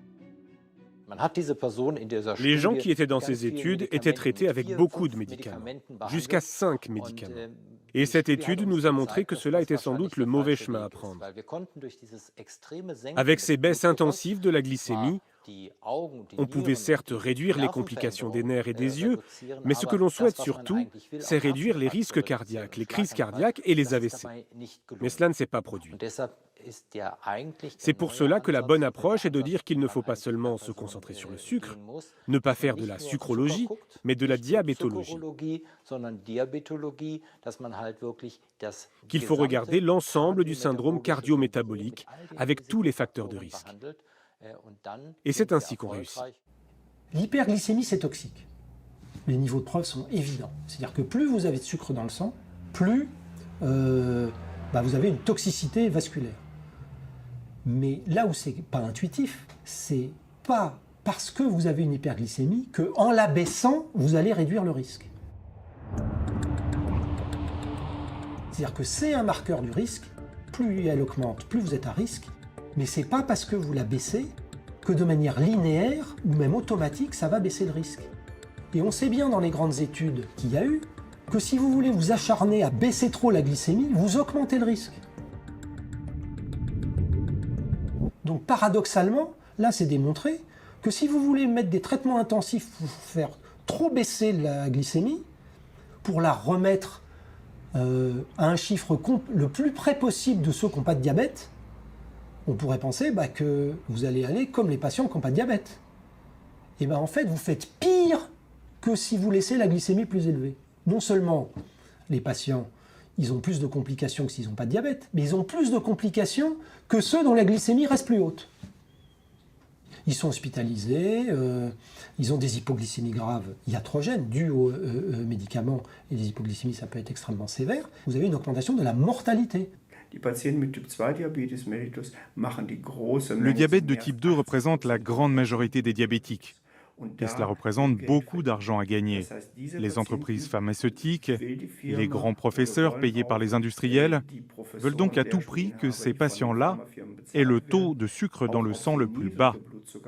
Les gens qui étaient dans ces études étaient traités avec beaucoup de médicaments, jusqu'à 5 médicaments. Et cette étude nous a montré que cela était sans doute le mauvais chemin à prendre. Avec ces baisses intensives de la glycémie, on pouvait certes réduire les complications des nerfs et des yeux, mais ce que l'on souhaite surtout, c'est réduire les risques cardiaques, les crises cardiaques et les AVC. Mais cela ne s'est pas produit. C'est pour cela que la bonne approche est de dire qu'il ne faut pas seulement se concentrer sur le sucre, ne pas faire de la sucrologie, mais de la diabétologie. Qu'il faut regarder l'ensemble du syndrome cardio-métabolique avec tous les facteurs de risque. Et c'est ainsi qu'on réussit. L'hyperglycémie, c'est toxique. Les niveaux de preuve sont évidents. C'est-à-dire que plus vous avez de sucre dans le sang, plus vous avez une toxicité vasculaire. Mais là où c'est pas intuitif, c'est pas parce que vous avez une hyperglycémie qu'en la baissant, vous allez réduire le risque. C'est-à-dire que c'est un marqueur du risque, plus elle augmente, plus vous êtes à risque, mais c'est pas parce que vous la baissez que de manière linéaire ou même automatique, ça va baisser le risque. Et on sait bien dans les grandes études qu'il y a eu que si vous voulez vous acharner à baisser trop la glycémie, vous augmentez le risque. Donc paradoxalement, là c'est démontré que si vous voulez mettre des traitements intensifs pour faire trop baisser la glycémie, pour la remettre à un chiffre le plus près possible de ceux qui n'ont pas de diabète, on pourrait penser que vous allez aller comme les patients qui n'ont pas de diabète. Et en fait, vous faites pire que si vous laissez la glycémie plus élevée. Non seulement les patients, ils ont plus de complications que s'ils n'ont pas de diabète, mais ils ont plus de complications que ceux dont la glycémie reste plus haute. Ils sont hospitalisés, ils ont des hypoglycémies graves iatrogènes dues aux médicaments, et les hypoglycémies, ça peut être extrêmement sévère. Vous avez une augmentation de la mortalité. Le diabète de type 2 représente la grande majorité des diabétiques. Et cela représente beaucoup d'argent à gagner. Les entreprises pharmaceutiques et les grands professeurs payés par les industriels veulent donc à tout prix que ces patients-là aient le taux de sucre dans le sang le plus bas,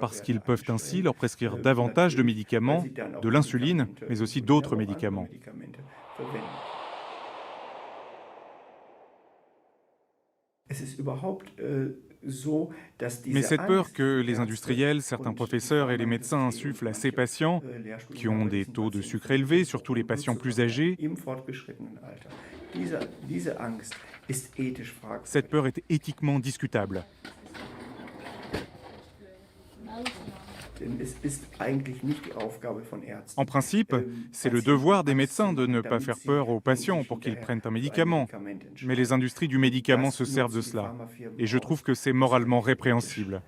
parce qu'ils peuvent ainsi leur prescrire davantage de médicaments, de l'insuline, mais aussi d'autres médicaments. Mais cette peur que les industriels, certains professeurs et les médecins insufflent à ces patients, qui ont des taux de sucre élevés, surtout les patients plus âgés, cette peur est éthiquement discutable. En principe, c'est le devoir des médecins de ne pas faire peur aux patients pour qu'ils prennent un médicament. Mais les industries du médicament se servent de cela. Et je trouve que c'est moralement répréhensible.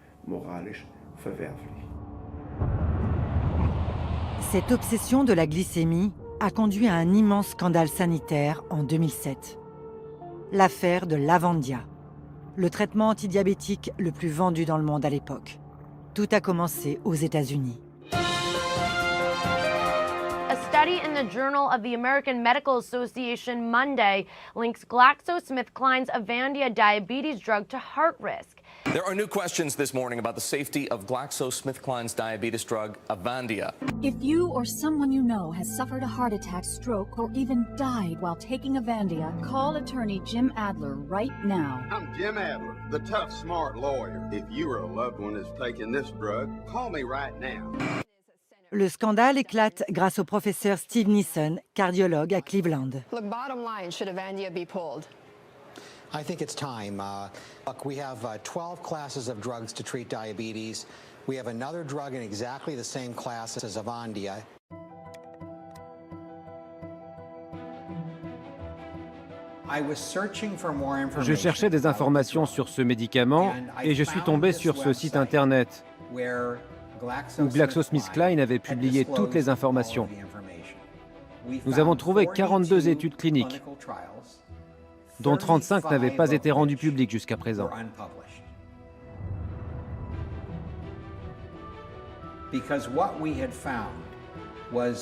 Cette obsession de la glycémie a conduit à un immense scandale sanitaire en 2007. L'affaire de l'Avandia, le traitement antidiabétique le plus vendu dans le monde à l'époque. Tout a commencé aux États-Unis. A study in the Journal of the American Medical Association Monday links GlaxoSmithKline's Avandia diabetes drug to heart risk. There are new questions this morning about the safety of GlaxoSmithKline's diabetes drug, Avandia. If you or someone you know has suffered a heart attack, stroke, or even died while taking Avandia, call attorney Jim Adler right now. I'm Jim Adler, the tough, smart lawyer. If you or a loved one is taking this drug, call me right now. Le scandale éclate grâce au professeur Steve Nissen, cardiologue à Cleveland. Look, bottom line, should Avandia be pulled? I think it's time. Look, we have 12 classes of drugs to treat diabetes. We have another drug in exactly the same class as Avandia. Je cherchais des informations sur ce médicament et je suis tombé sur ce site internet où GlaxoSmithKline avait publié toutes les informations. Nous avons trouvé 42 études cliniques, dont 35 n'avaient pas été rendues publiques jusqu'à présent.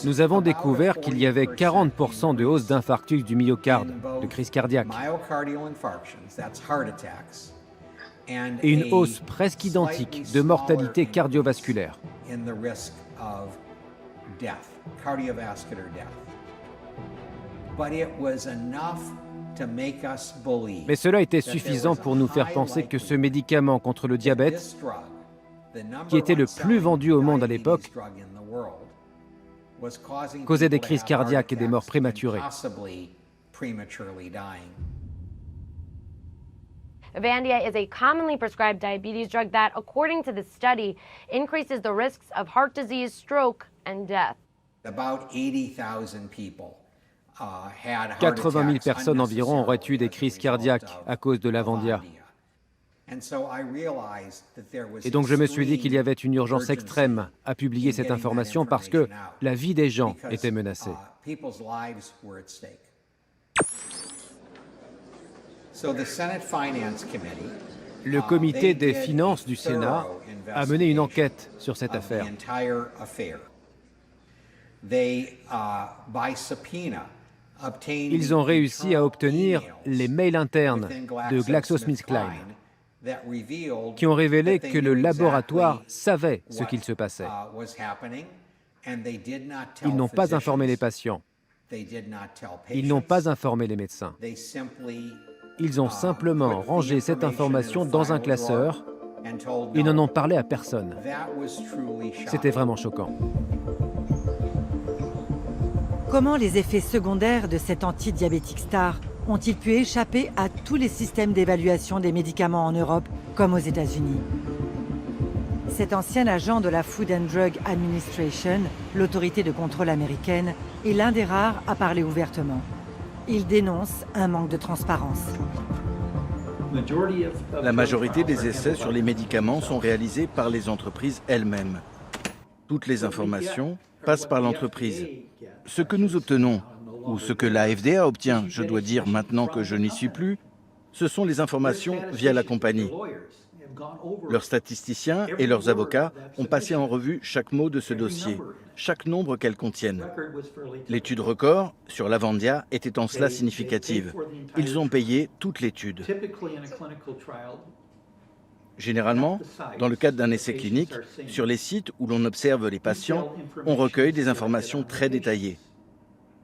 Nous avons découvert qu'il y avait 40% de hausse d'infarctus du myocarde, de crise cardiaque, et une hausse presque identique de mortalité cardiovasculaire. Mais cela était suffisant pour nous faire penser que ce médicament contre le diabète, qui était le plus vendu au monde à l'époque, causait des crises cardiaques et des morts prématurées. Avandia is a commonly prescribed diabetes drug that, according to the study, increases the risks of heart disease, stroke, and death. About 80,000 people 80 000 personnes environ auraient eu des crises cardiaques à cause de l'Avandia. Et donc je me suis dit qu'il y avait une urgence extrême à publier cette information parce que la vie des gens était menacée. Le comité des finances du Sénat a mené une enquête sur cette affaire. Ils ont réussi à obtenir les mails internes de GlaxoSmithKline qui ont révélé que le laboratoire savait ce qu'il se passait. Ils n'ont pas informé les patients. Ils n'ont pas informé les médecins. Ils ont simplement rangé cette information dans un classeur et n'en ont parlé à personne. C'était vraiment choquant. Comment les effets secondaires de cet antidiabétique star ont-ils pu échapper à tous les systèmes d'évaluation des médicaments en Europe comme aux États-Unis? Cet ancien agent de la Food and Drug Administration, l'autorité de contrôle américaine, est l'un des rares à parler ouvertement. Il dénonce un manque de transparence. La majorité des essais sur les médicaments sont réalisés par les entreprises elles-mêmes. Toutes les informations passent par l'entreprise. Ce que nous obtenons, ou ce que la FDA obtient, je dois dire maintenant que je n'y suis plus, ce sont les informations via la compagnie. Leurs statisticiens et leurs avocats ont passé en revue chaque mot de ce dossier, chaque nombre qu'elle contienne. L'étude record sur l'Avandia était en cela significative. Ils ont payé toute l'étude. Généralement, dans le cadre d'un essai clinique, sur les sites où l'on observe les patients, on recueille des informations très détaillées.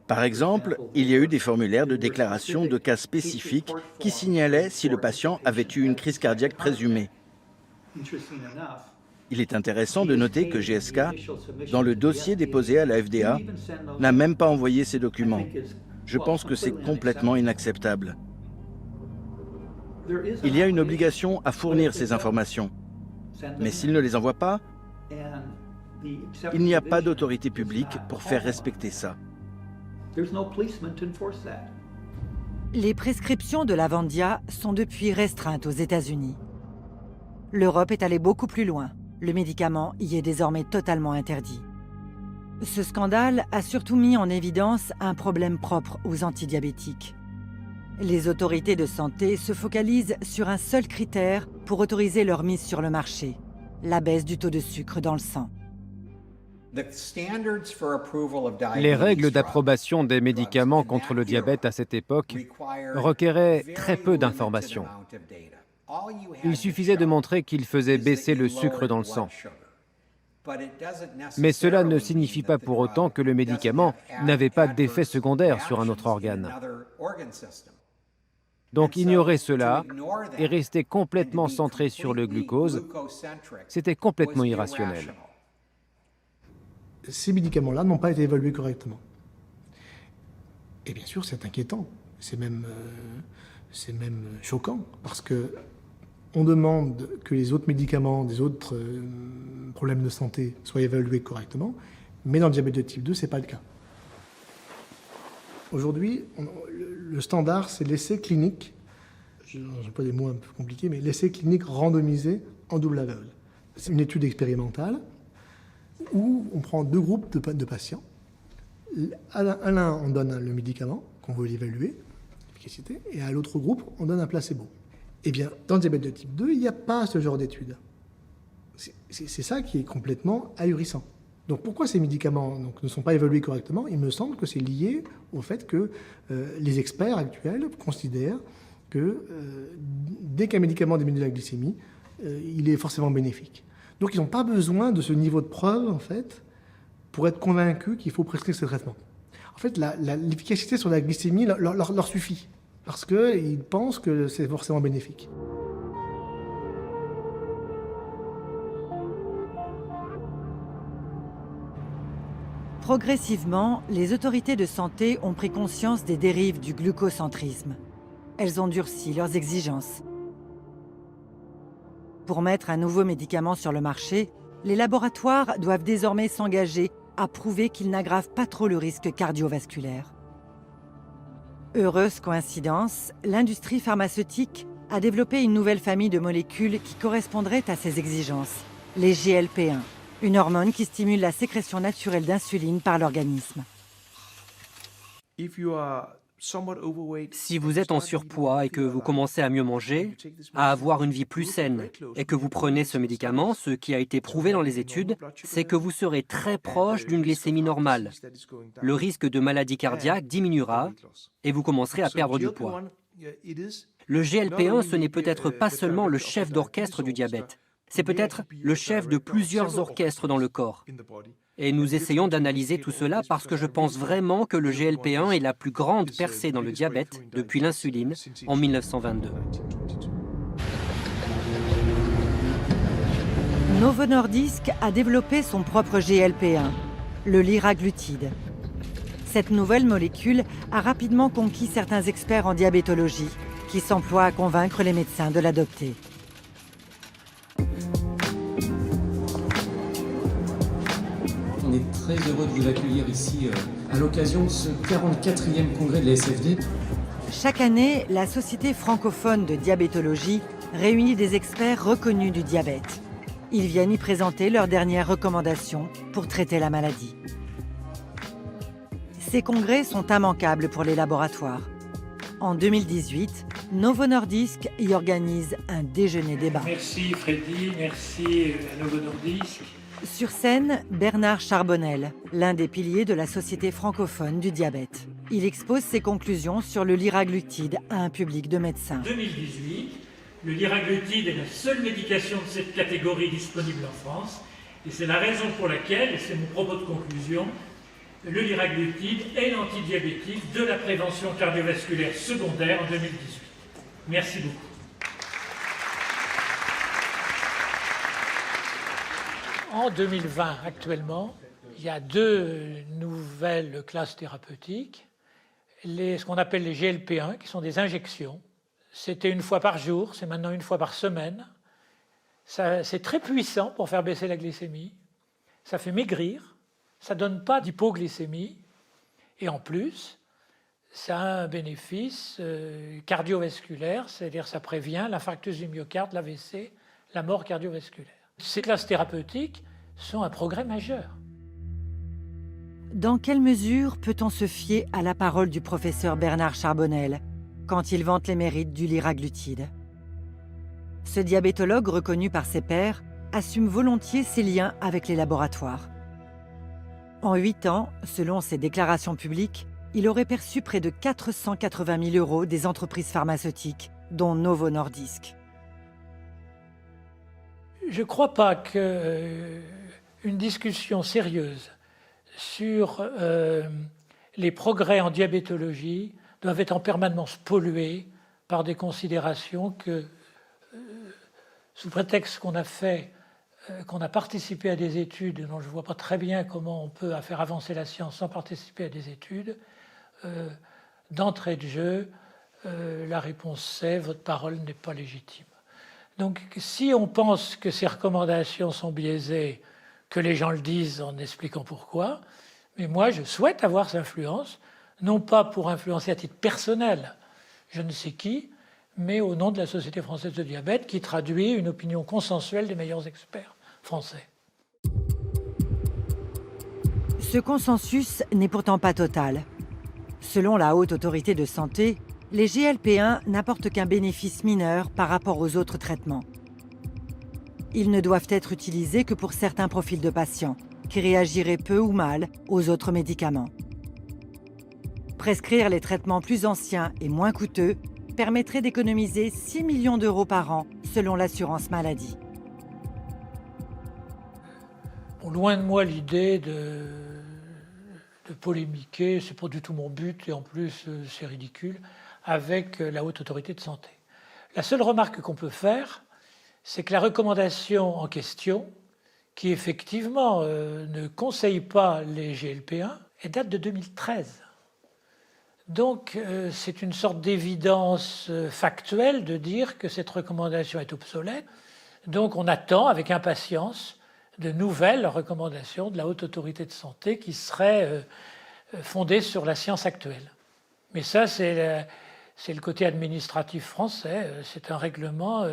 Par exemple, il y a eu des formulaires de déclaration de cas spécifiques qui signalaient si le patient avait eu une crise cardiaque présumée. Il est intéressant de noter que GSK, dans le dossier déposé à la FDA, n'a même pas envoyé ces documents. Je pense que c'est complètement inacceptable. Il y a une obligation à fournir ces informations. Mais s'ils ne les envoient pas, il n'y a pas d'autorité publique pour faire respecter ça. Les prescriptions de l'Avandia sont depuis restreintes aux États-Unis. L'Europe est allée beaucoup plus loin. Le médicament y est désormais totalement interdit. Ce scandale a surtout mis en évidence un problème propre aux antidiabétiques. Les autorités de santé se focalisent sur un seul critère pour autoriser leur mise sur le marché, la baisse du taux de sucre dans le sang. Les règles d'approbation des médicaments contre le diabète à cette époque requéraient très peu d'informations. Il suffisait de montrer qu'il faisait baisser le sucre dans le sang. Mais cela ne signifie pas pour autant que le médicament n'avait pas d'effet secondaire sur un autre organe. Donc ignorer cela et rester complètement centré sur le glucose, c'était complètement irrationnel. Ces médicaments-là n'ont pas été évalués correctement. Et bien sûr, c'est inquiétant, c'est même choquant, parce que on demande que les autres médicaments, des autres problèmes de santé soient évalués correctement, mais dans le diabète de type 2, ce n'est pas le cas. Aujourd'hui, le standard, c'est l'essai clinique, je n'ai pas des mots un peu compliqués, mais l'essai clinique randomisé en double aveugle. C'est une étude expérimentale où on prend deux groupes de patients. À l'un, on donne le médicament qu'on veut l'évaluer, l'efficacité, et à l'autre groupe, on donne un placebo. Eh bien, dans le diabète de type 2, il n'y a pas ce genre d'études. C'est ça qui est complètement ahurissant. Donc pourquoi ces médicaments ne sont pas évalués correctement? Il me semble que c'est lié au fait que les experts actuels considèrent que dès qu'un médicament diminue la glycémie, il est forcément bénéfique. Donc ils n'ont pas besoin de ce niveau de preuve, en fait, pour être convaincus qu'il faut prescrire ce traitement. En fait, l'efficacité sur la glycémie leur suffit, parce qu'ils pensent que c'est forcément bénéfique. Progressivement, les autorités de santé ont pris conscience des dérives du glucocentrisme. Elles ont durci leurs exigences. Pour mettre un nouveau médicament sur le marché, les laboratoires doivent désormais s'engager à prouver qu'il n'aggrave pas trop le risque cardiovasculaire. Heureuse coïncidence, l'industrie pharmaceutique a développé une nouvelle famille de molécules qui correspondraient à ces exigences, les GLP-1, une hormone qui stimule la sécrétion naturelle d'insuline par l'organisme. Si vous êtes en surpoids et que vous commencez à mieux manger, à avoir une vie plus saine, et que vous prenez ce médicament, ce qui a été prouvé dans les études, c'est que vous serez très proche d'une glycémie normale. Le risque de maladie cardiaque diminuera et vous commencerez à perdre du poids. Le GLP-1, ce n'est peut-être pas seulement le chef d'orchestre du diabète, c'est peut-être le chef de plusieurs orchestres dans le corps. Et nous essayons d'analyser tout cela parce que je pense vraiment que le GLP-1 est la plus grande percée dans le diabète depuis l'insuline en 1922. Novo Nordisk a développé son propre GLP-1, le liraglutide. Cette nouvelle molécule a rapidement conquis certains experts en diabétologie qui s'emploient à convaincre les médecins de l'adopter. On est très heureux de vous accueillir ici à l'occasion de ce 44e congrès de la SFD. Chaque année, la Société francophone de diabétologie réunit des experts reconnus du diabète. Ils viennent y présenter leurs dernières recommandations pour traiter la maladie. Ces congrès sont immanquables pour les laboratoires. En 2018, Novo Nordisk y organise un déjeuner-débat. Merci Freddy, merci à Novo Nordisk. Sur scène, Bernard Charbonnel, l'un des piliers de la Société francophone du diabète. Il expose ses conclusions sur le liraglutide à un public de médecins. En 2018, le liraglutide est la seule médication de cette catégorie disponible en France. Et c'est la raison pour laquelle, et c'est mon propos de conclusion, le liraglutide est l'antidiabétique de la prévention cardiovasculaire secondaire en 2018. Merci beaucoup. En 2020, actuellement, il y a 2 nouvelles classes thérapeutiques, ce qu'on appelle les GLP-1, qui sont des injections. C'était 1 fois par jour, c'est maintenant 1 fois par semaine. C'est très puissant pour faire baisser la glycémie. Ça fait maigrir, ça ne donne pas d'hypoglycémie. Et en plus, ça a un bénéfice cardiovasculaire, c'est-à-dire ça prévient l'infarctus du myocarde, l'AVC, la mort cardiovasculaire. Ces classes thérapeutiques sont un progrès majeur. Dans quelle mesure peut-on se fier à la parole du professeur Bernard Charbonnel quand il vante les mérites du liraglutide? Ce diabétologue reconnu par ses pairs assume volontiers ses liens avec les laboratoires. En 8 ans, selon ses déclarations publiques, il aurait perçu près de 480 000 € des entreprises pharmaceutiques, dont Novo Nordisk. Je ne crois pas qu'une discussion sérieuse sur les progrès en diabétologie doivent être en permanence polluées par des considérations que, sous prétexte qu'on a participé à des études dont je ne vois pas très bien comment on peut faire avancer la science sans participer à des études, d'entrée de jeu, la réponse c'est « votre parole n'est pas légitime ». Donc si on pense que ces recommandations sont biaisées, que les gens le disent en expliquant pourquoi, mais moi je souhaite avoir cette influence, non pas pour influencer à titre personnel je ne sais qui, mais au nom de la Société française de diabète qui traduit une opinion consensuelle des meilleurs experts français. Ce consensus n'est pourtant pas total. Selon la Haute Autorité de Santé, les GLP-1 n'apportent qu'un bénéfice mineur par rapport aux autres traitements. Ils ne doivent être utilisés que pour certains profils de patients qui réagiraient peu ou mal aux autres médicaments. Prescrire les traitements plus anciens et moins coûteux permettrait d'économiser 6 millions d'euros par an selon l'assurance maladie. Bon, loin de moi l'idée de polémiquer, c'est pas du tout mon but et en plus c'est ridicule, avec la Haute Autorité de Santé. La seule remarque qu'on peut faire, c'est que la recommandation en question, qui effectivement ne conseille pas les GLP-1, elle date de 2013. Donc c'est une sorte d'évidence factuelle de dire que cette recommandation est obsolète. Donc on attend avec impatience de nouvelles recommandations de la Haute Autorité de Santé qui seraient fondées sur la science actuelle. Mais ça, c'est le côté administratif français, c'est un règlement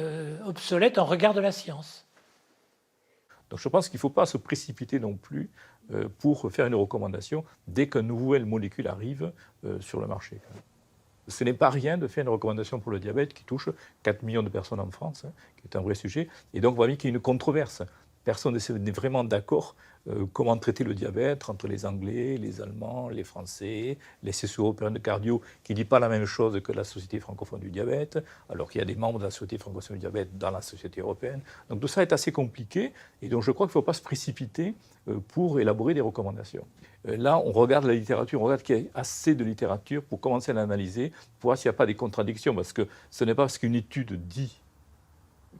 obsolète en regard de la science. Donc je pense qu'il ne faut pas se précipiter non plus pour faire une recommandation dès qu'une nouvelle molécule arrive sur le marché. Ce n'est pas rien de faire une recommandation pour le diabète qui touche 4 millions de personnes en France, qui est un vrai sujet. Et donc, vous voyez qu'il y a une controverse. Personne n'est vraiment d'accord comment traiter le diabète entre les Anglais, les Allemands, les Français, les CSO européens de cardio, qui ne disent pas la même chose que la Société francophone du diabète, alors qu'il y a des membres de la Société francophone du diabète dans la société européenne. Donc tout ça est assez compliqué, et donc je crois qu'il ne faut pas se précipiter pour élaborer des recommandations. Là, on regarde la littérature, on regarde qu'il y a assez de littérature pour commencer à l'analyser, pour voir s'il n'y a pas des contradictions, parce que ce n'est pas parce qu'une étude dit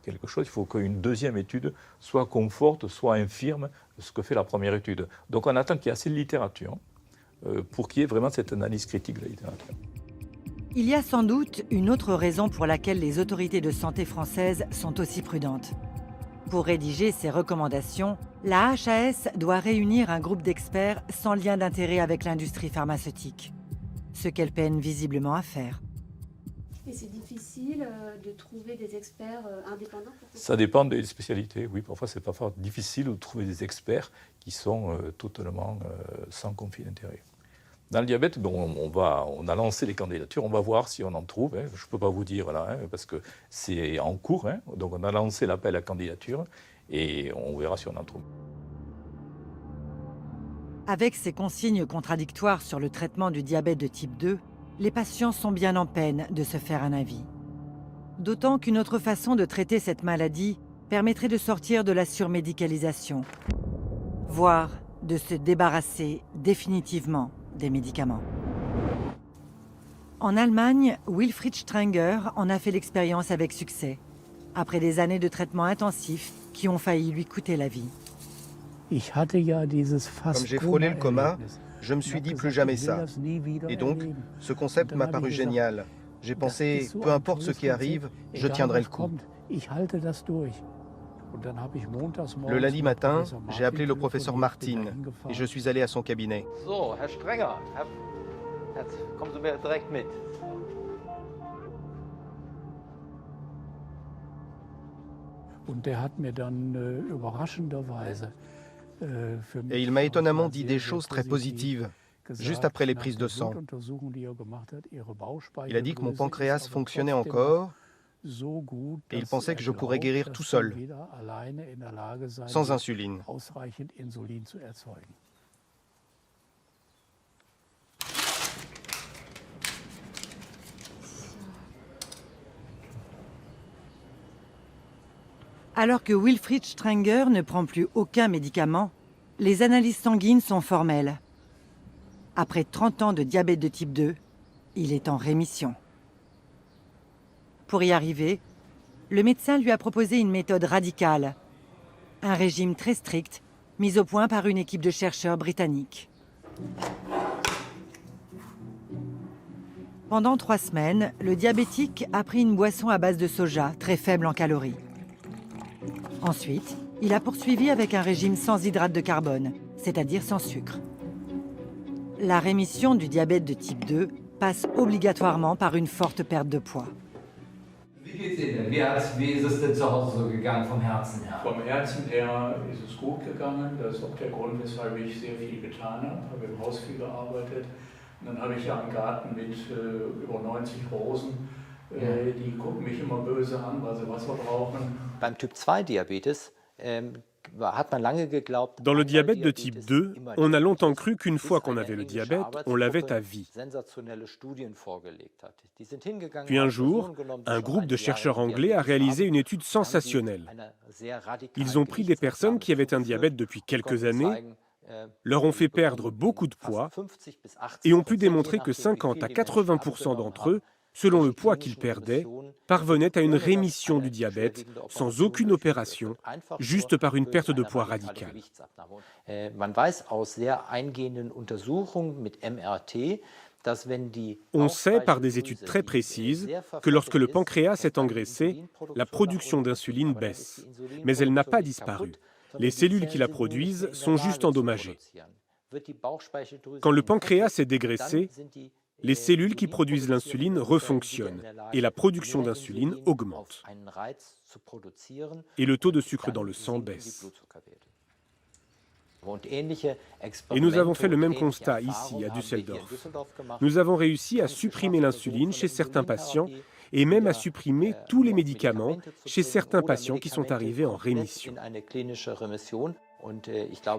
quelque chose, il faut qu'une deuxième étude soit conforte, soit infirme ce que fait la première étude. Donc on attend qu'il y ait assez de littérature pour qu'il y ait vraiment cette analyse critique de la littérature. Il y a sans doute une autre raison pour laquelle les autorités de santé françaises sont aussi prudentes. Pour rédiger ces recommandations, la HAS doit réunir un groupe d'experts sans lien d'intérêt avec l'industrie pharmaceutique, ce qu'elle peine visiblement à faire. Et c'est difficile de trouver des experts indépendants pour Ça dépend des spécialités, oui. Parfois, c'est parfois difficile de trouver des experts qui sont totalement sans conflit d'intérêt. Dans le diabète, on a lancé les candidatures, on va voir si on en trouve. Je ne peux pas vous dire là, parce que c'est en cours. Donc on a lancé l'appel à candidature et on verra si on en trouve. Avec ces consignes contradictoires sur le traitement du diabète de type 2, les patients sont bien en peine de se faire un avis. D'autant qu'une autre façon de traiter cette maladie permettrait de sortir de la surmédicalisation, voire de se débarrasser définitivement des médicaments. En Allemagne, Wilfried Stranger en a fait l'expérience avec succès, après des années de traitements intensifs qui ont failli lui coûter la vie. Comme j'ai frôlé le coma, je me suis dit plus jamais ça. Et donc, ce concept m'a paru génial. J'ai pensé, peu importe ce qui arrive, je tiendrai le coup. Le lundi matin, j'ai appelé le professeur Martin et je suis allé à son cabinet. So, Herr Strenger, jetzt kommen Sie mir direkt mit. Et il m'a étonnamment dit des choses très positives, juste après les prises de sang. Il a dit que mon pancréas fonctionnait encore et il pensait que je pourrais guérir tout seul, sans insuline. Alors que Wilfried Stranger ne prend plus aucun médicament, les analyses sanguines sont formelles. Après 30 ans de diabète de type 2, il est en rémission. Pour y arriver, le médecin lui a proposé une méthode radicale, un régime très strict, mis au point par une équipe de chercheurs britanniques. Pendant 3 semaines, le diabétique a pris une boisson à base de soja, très faible en calories. Ensuite, il a poursuivi avec un régime sans hydrate de carbone, c'est-à-dire sans sucre. La rémission du diabète de type 2 passe obligatoirement par une forte perte de poids. Wie geht's Ihnen denn? Wie ist es denn zu Hause so gegangen vom Herzen her? Vom Herzen her ist es gut gegangen. Das ist auch der Grund, weshalb ich sehr viel getan habe. Ich habe im Haus viel gearbeitet. Und dann habe ich ja einen Garten mit über 90 Rosen. Die gucken mich immer böse an, weil sie Wasser brauchen. Beim Typ-2-Diabetes hat man lange geglaubt. Dans le diabète de type 2, on a longtemps cru qu'une fois qu'on avait le diabète, on l'avait à vie. Puis un jour, un groupe de chercheurs anglais a réalisé une étude sensationnelle. Ils ont pris des personnes qui avaient un diabète depuis quelques années, leur ont fait perdre beaucoup de poids et ont pu démontrer que 50 à 80% d'entre eux, selon le poids qu'ils perdaient, parvenaient à une rémission du diabète sans aucune opération, juste par une perte de poids radicale. On sait par des études très précises que lorsque le pancréas est engraissé, la production d'insuline baisse, mais elle n'a pas disparu. Les cellules qui la produisent sont juste endommagées. Quand le pancréas est dégraissé, les cellules qui produisent l'insuline refonctionnent et la production d'insuline augmente. Et le taux de sucre dans le sang baisse. Et nous avons fait le même constat ici, à Düsseldorf. Nous avons réussi à supprimer l'insuline chez certains patients et même à supprimer tous les médicaments chez certains patients qui sont arrivés en rémission.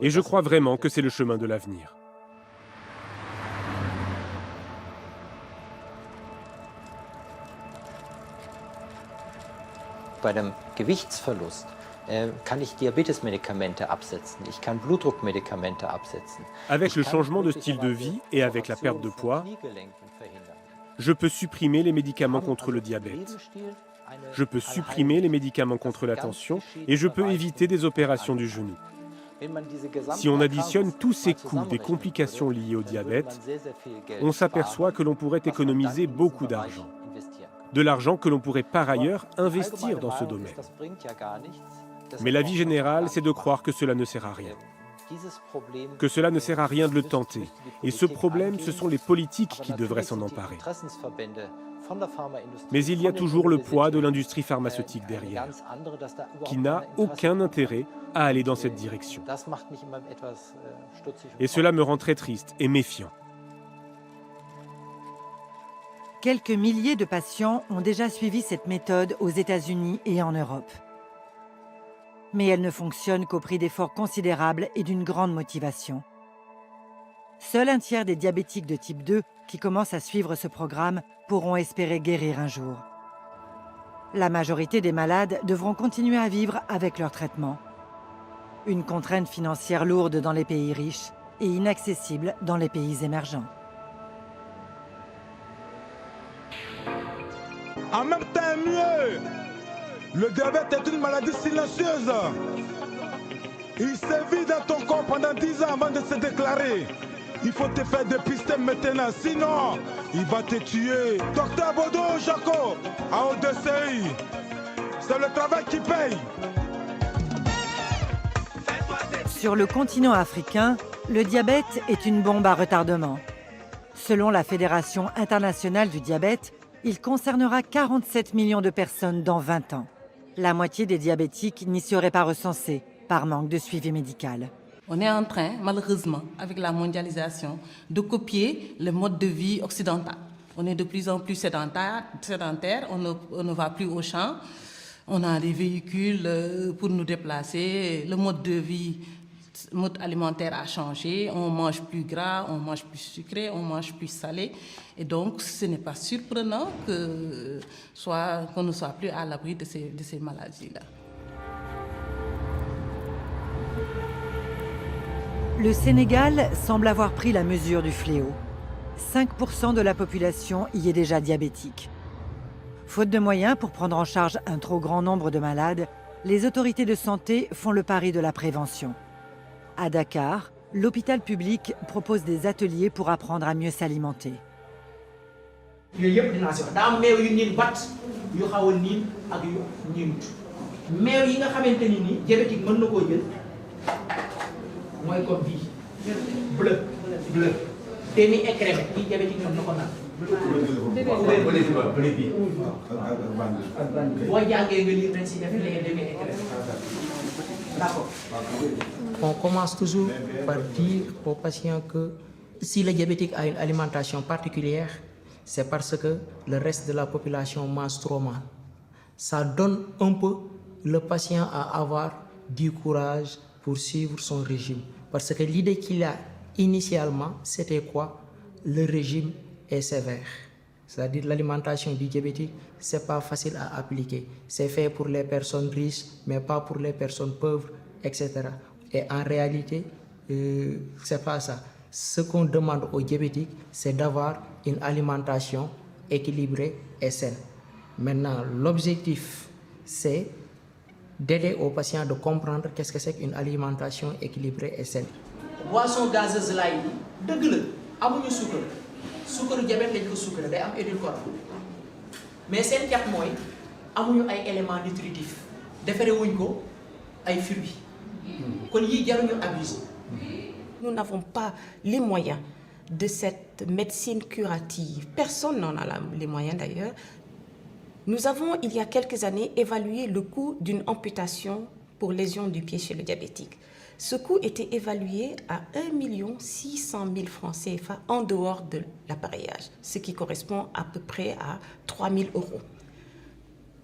Et je crois vraiment que c'est le chemin de l'avenir. Bei dem Gewichtsverlust kann ich Diabetesmedikamente absetzen, ich kann Blutdruckmedikamente absetzen. Avec le changement de style de vie et avec la perte de poids, je peux supprimer les médicaments contre le diabète. Je peux supprimer les médicaments contre la tension et je peux éviter des opérations du genou. Si on additionne tous ces coûts des complications liées au diabète, on s'aperçoit que l'on pourrait économiser beaucoup d'argent. De l'argent que l'on pourrait par ailleurs investir dans ce domaine. Mais la vie générale, c'est de croire que cela ne sert à rien. Que cela ne sert à rien de le tenter. Et ce problème, ce sont les politiques qui devraient s'en emparer. Mais il y a toujours le poids de l'industrie pharmaceutique derrière, qui n'a aucun intérêt à aller dans cette direction. Et cela me rend très triste et méfiant. Quelques milliers de patients ont déjà suivi cette méthode aux États-Unis et en Europe. Mais elle ne fonctionne qu'au prix d'efforts considérables et d'une grande motivation. Seul un tiers des diabétiques de type 2 qui commencent à suivre ce programme pourront espérer guérir un jour. La majorité des malades devront continuer à vivre avec leur traitement. Une contrainte financière lourde dans les pays riches et inaccessible dans les pays émergents. En même temps, mieux. Le diabète est une maladie silencieuse. Il sévit dans ton corps pendant 10 ans avant de se déclarer. Il faut te faire dépister maintenant, sinon il va te tuer. Docteur Bodo Jaco, à ODCI, c'est le travail qui paye. Sur le continent africain, le diabète est une bombe à retardement. Selon la Fédération internationale du diabète, il concernera 47 millions de personnes dans 20 ans. La moitié des diabétiques n'y seraient pas recensés par manque de suivi médical. On est en train, malheureusement, avec la mondialisation, de copier le mode de vie occidental. On est de plus en plus sédentaire, on ne va plus au champ, on a des véhicules pour nous déplacer, le mode de vie, le mode alimentaire a changé, on mange plus gras, on mange plus sucré, on mange plus salé. Et donc, ce n'est pas surprenant qu'on ne soit plus à l'abri de ces maladies-là. Le Sénégal semble avoir pris la mesure du fléau. 5% de la population y est déjà diabétique. Faute de moyens pour prendre en charge un trop grand nombre de malades, les autorités de santé font le pari de la prévention. À Dakar, l'hôpital public propose des ateliers pour apprendre à mieux s'alimenter. yooyu yëpp dinaa si wax daa am meew yu niin bat yu xaw a niin ak yu niinut meew yi nga xamante ni nii diabétique mën na koo jël mooy comme bii bleu demi écrémé yi diabétique mën na ko naan boo jàngee nga lire nañ si def les demi écrémé d'accord. On commence toujours par dire aux patients que si le diabétique a une alimentation particulière, c'est parce que le reste de la population mange trop mal. Ça donne un peu le patient à avoir du courage pour suivre son régime. Parce que l'idée qu'il a initialement, c'était quoi? Le régime est sévère. C'est-à-dire l'alimentation du diabétique, c'est pas facile à appliquer. C'est fait pour les personnes riches, mais pas pour les personnes pauvres, etc. Et en réalité, c'est pas ça. Ce qu'on demande aux diabétiques, c'est d'avoir une alimentation équilibrée et saine. Maintenant, l'objectif, c'est d'aider aux patients de comprendre qu'est-ce que c'est qu'une alimentation équilibrée et saine. Boisson gazeuse là yi dëgg la amuñu suukar suukaru diabète lañ ko suukar day am édulcorant mais seen jàpp mooy amuñu ay éléments nutritifs defaree wuñ ko ay fruits kon yii jaruñu abuser. Nous n'avons pas les moyens de cette médecine curative. Personne n'en a les moyens d'ailleurs. Nous avons, il y a quelques années, évalué le coût d'une amputation pour lésion du pied chez le diabétique. Ce coût était évalué à 1 600 000 francs CFA en dehors de l'appareillage, ce qui correspond à peu près à 3 000 €.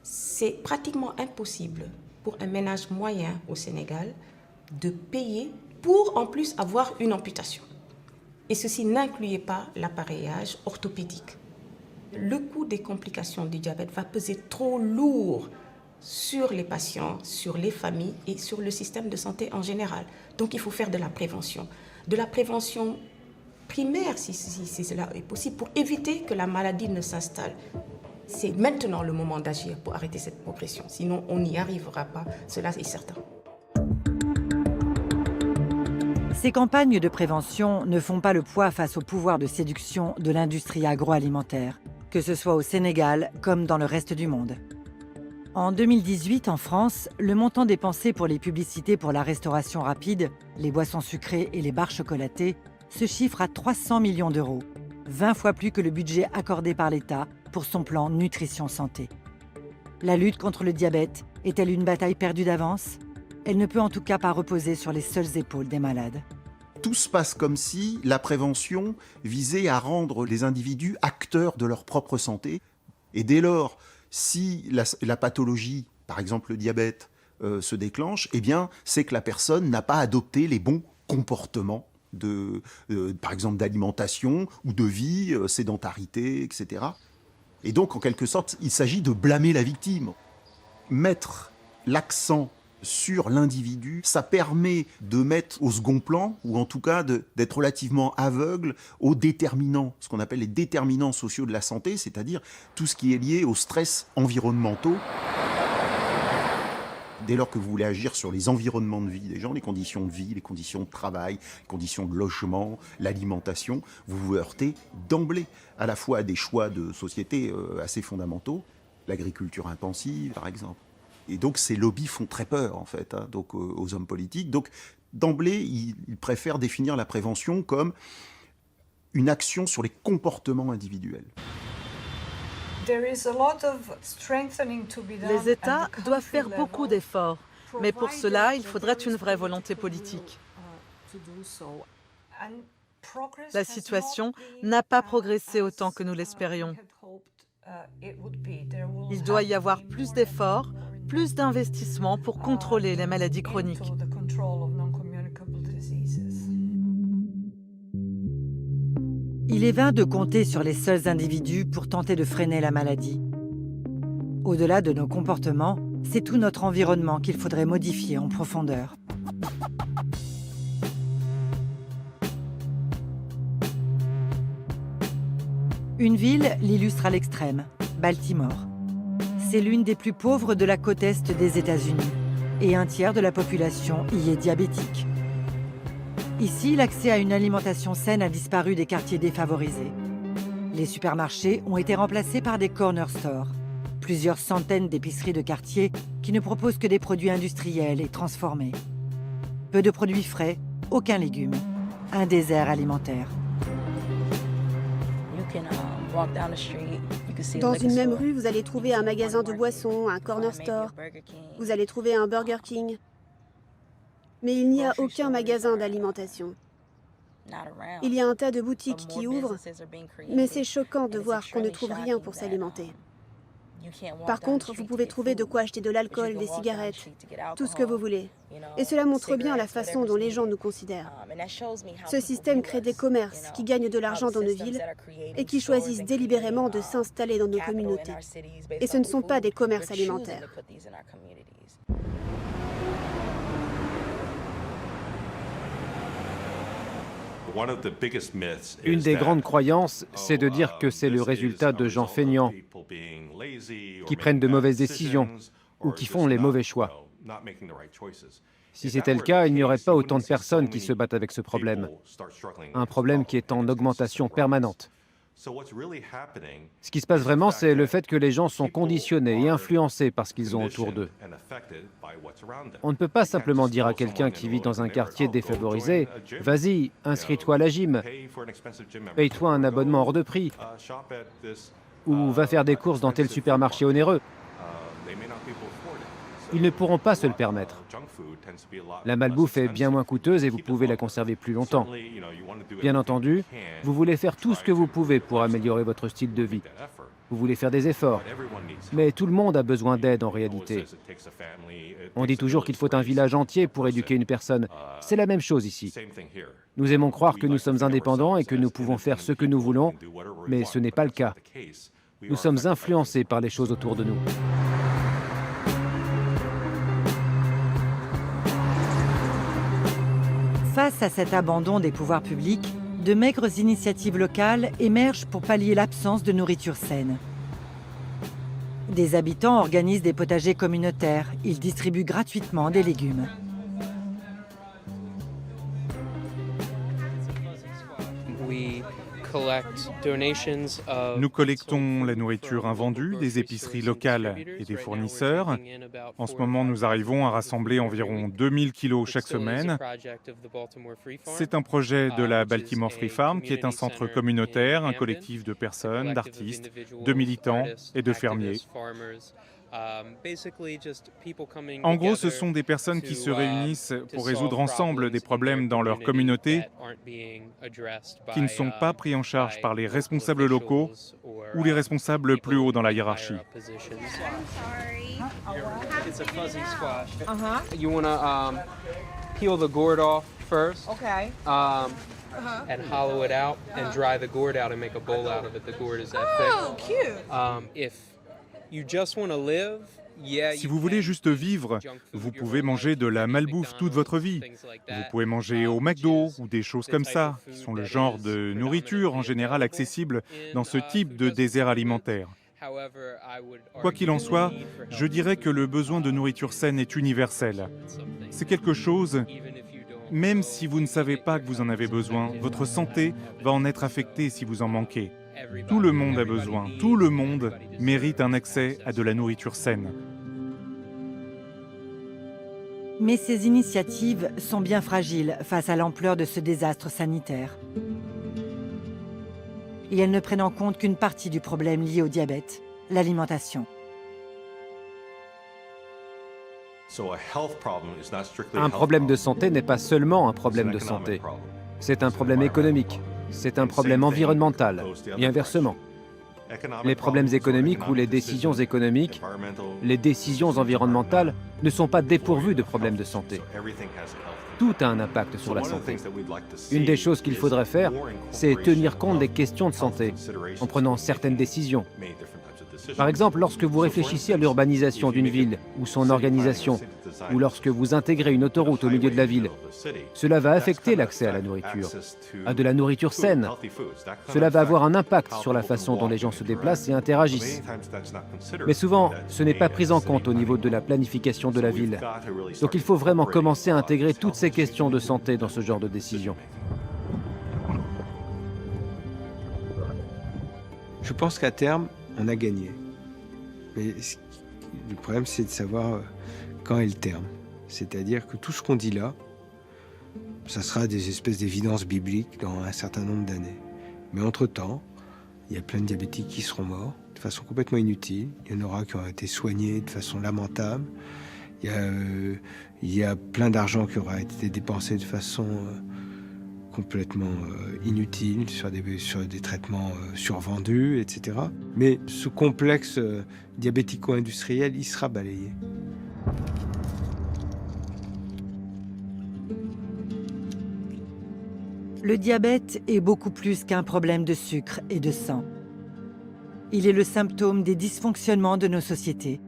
C'est pratiquement impossible pour un ménage moyen au Sénégal de payer pour en plus avoir une amputation. Et ceci n'incluait pas l'appareillage orthopédique. Le coût des complications du diabète va peser trop lourd sur les patients, sur les familles et sur le système de santé en général. Donc il faut faire de la prévention primaire si cela est possible, pour éviter que la maladie ne s'installe. C'est maintenant le moment d'agir pour arrêter cette progression, sinon on n'y arrivera pas, cela est certain. Ces campagnes de prévention ne font pas le poids face au pouvoir de séduction de l'industrie agroalimentaire, que ce soit au Sénégal comme dans le reste du monde. En 2018, en France, le montant dépensé pour les publicités pour la restauration rapide, les boissons sucrées et les barres chocolatées se chiffre à 300 millions d'euros, 20 fois plus que le budget accordé par l'État pour son plan Nutrition Santé. La lutte contre le diabète est-elle une bataille perdue d'avance ? Elle ne peut en tout cas pas reposer sur les seules épaules des malades. Tout se passe comme si la prévention visait à rendre les individus acteurs de leur propre santé. Et dès lors, si la pathologie, par exemple le diabète, se déclenche, eh bien, c'est que la personne n'a pas adopté les bons comportements par exemple d'alimentation ou de vie, sédentarité, etc. Et donc, en quelque sorte, il s'agit de blâmer la victime. Mettre l'accent sur l'individu, ça permet de mettre au second plan, ou en tout cas d'être relativement aveugle aux déterminants, ce qu'on appelle les déterminants sociaux de la santé, c'est-à-dire tout ce qui est lié aux stress environnementaux. Dès lors que vous voulez agir sur les environnements de vie des gens, les conditions de vie, les conditions de travail, les conditions de logement, l'alimentation, vous vous heurtez d'emblée à la fois à des choix de société assez fondamentaux, l'agriculture intensive par exemple. Et donc ces lobbies font très peur en fait donc, aux hommes politiques. Donc d'emblée, ils préfèrent définir la prévention comme une action sur les comportements individuels. Les États doivent faire beaucoup d'efforts, mais pour cela, il faudrait une vraie volonté politique. La situation n'a pas progressé autant que nous l'espérions. Il doit y avoir plus d'efforts, plus d'investissements pour contrôler les maladies chroniques. Il est vain de compter sur les seuls individus pour tenter de freiner la maladie. Au-delà de nos comportements, c'est tout notre environnement qu'il faudrait modifier en profondeur. Une ville l'illustre à l'extrême, Baltimore. C'est l'une des plus pauvres de la côte est des États-Unis et un tiers de la population y est diabétique. Ici, l'accès à une alimentation saine a disparu des quartiers défavorisés. Les supermarchés ont été remplacés par des corner stores, plusieurs centaines d'épiceries de quartier qui ne proposent que des produits industriels et transformés. Peu de produits frais, aucun légume, un désert alimentaire. Dans une même rue, vous allez trouver un magasin de boissons, un corner store. Vous allez trouver un Burger King. Mais il n'y a aucun magasin d'alimentation. Il y a un tas de boutiques qui ouvrent, mais c'est choquant de voir qu'on ne trouve rien pour s'alimenter. Par contre, vous pouvez trouver de quoi acheter de l'alcool, des cigarettes, tout ce que vous voulez. Et cela montre bien la façon dont les gens nous considèrent. Ce système crée des commerces qui gagnent de l'argent dans nos villes et qui choisissent délibérément de s'installer dans nos communautés. Et ce ne sont pas des commerces alimentaires. Une des grandes croyances, c'est de dire que c'est le résultat de gens feignants, qui prennent de mauvaises décisions ou qui font les mauvais choix. Si c'était le cas, il n'y aurait pas autant de personnes qui se battent avec ce problème. Un problème qui est en augmentation permanente. Ce qui se passe vraiment, c'est le fait que les gens sont conditionnés et influencés par ce qu'ils ont autour d'eux. On ne peut pas simplement dire à quelqu'un qui vit dans un quartier défavorisé « Vas-y, inscris-toi à la gym, paye-toi un abonnement hors de prix, ou va faire des courses dans tel supermarché onéreux ». Ils ne pourront pas se le permettre. La malbouffe est bien moins coûteuse et vous pouvez la conserver plus longtemps. Bien entendu, vous voulez faire tout ce que vous pouvez pour améliorer votre style de vie. Vous voulez faire des efforts. Mais tout le monde a besoin d'aide en réalité. On dit toujours qu'il faut un village entier pour éduquer une personne. C'est la même chose ici. Nous aimons croire que nous sommes indépendants et que nous pouvons faire ce que nous voulons, mais ce n'est pas le cas. Nous sommes influencés par les choses autour de nous. Face à cet abandon des pouvoirs publics, de maigres initiatives locales émergent pour pallier l'absence de nourriture saine. Des habitants organisent des potagers communautaires. Ils distribuent gratuitement des légumes. Nous collectons la nourriture invendue des épiceries locales et des fournisseurs. En ce moment, nous arrivons à rassembler environ 2000 kilos chaque semaine. C'est un projet de la Baltimore Free Farm, qui est un centre communautaire, un collectif de personnes, d'artistes, de militants et de fermiers. En gros, ce sont des personnes qui se réunissent pour résoudre ensemble des problèmes dans leur communauté qui ne sont pas pris en charge par les responsables locaux ou les responsables plus hauts dans la hiérarchie. And hollow it out and dry the gourd out and make a bowl out of it. The gourd is that thick. Oh, cute. If you just want to live, si vous voulez juste vivre, vous pouvez manger de la malbouffe toute votre vie. Vous pouvez manger au McDo ou des choses comme ça, qui sont le genre de nourriture en général accessible dans ce type de désert alimentaire. Quoi qu'il en soit, je dirais que le besoin de nourriture saine est universel. C'est quelque chose, même si vous ne savez pas que vous en avez besoin, votre santé va en être affectée si vous en manquez. Tout le monde a besoin, tout le monde mérite un accès à de la nourriture saine. Mais ces initiatives sont bien fragiles face à l'ampleur de ce désastre sanitaire. Et elles ne prennent en compte qu'une partie du problème lié au diabète, l'alimentation. Un problème de santé n'est pas seulement un problème de santé. C'est un problème économique, c'est un problème environnemental, et inversement. Les problèmes économiques ou les décisions économiques, les décisions environnementales ne sont pas dépourvues de problèmes de santé. Tout a un impact sur la santé. Une des choses qu'il faudrait faire, c'est tenir compte des questions de santé en prenant certaines décisions. Par exemple, lorsque vous réfléchissez à l'urbanisation d'une ville ou son organisation, ou lorsque vous intégrez une autoroute au milieu de la ville, cela va affecter l'accès à la nourriture, à de la nourriture saine. Cela va avoir un impact sur la façon dont les gens se déplacent et interagissent. Mais souvent, ce n'est pas pris en compte au niveau de la planification de la ville. Donc il faut vraiment commencer à intégrer toutes ces questions de santé dans ce genre de décision. Je pense qu'à terme, on a gagné. Mais le problème, c'est de savoir quand est le terme. C'est-à-dire que tout ce qu'on dit là, ça sera des espèces d'évidences bibliques dans un certain nombre d'années. Mais entre-temps, il y a plein de diabétiques qui seront morts de façon complètement inutile. Il y en aura qui auront été soignés de façon lamentable. Il y a plein d'argent qui aura été dépensé de façon complètement inutile sur des traitements survendus, etc. Mais ce complexe diabético-industriel, il sera balayé. Le diabète est beaucoup plus qu'un problème de sucre et de sang. Il est le symptôme des dysfonctionnements de nos sociétés.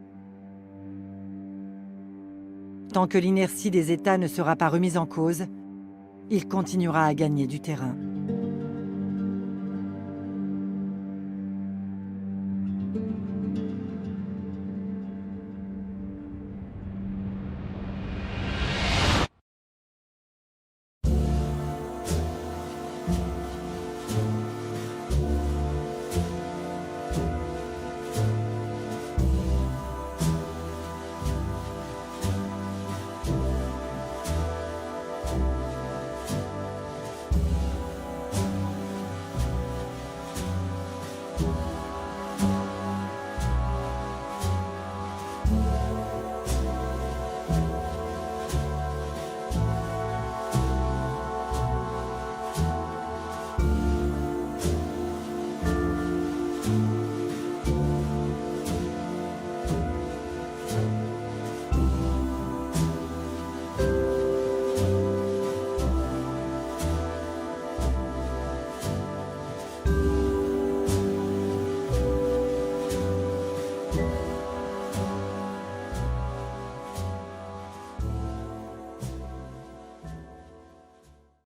Tant que l'inertie des États ne sera pas remise en cause, il continuera à gagner du terrain.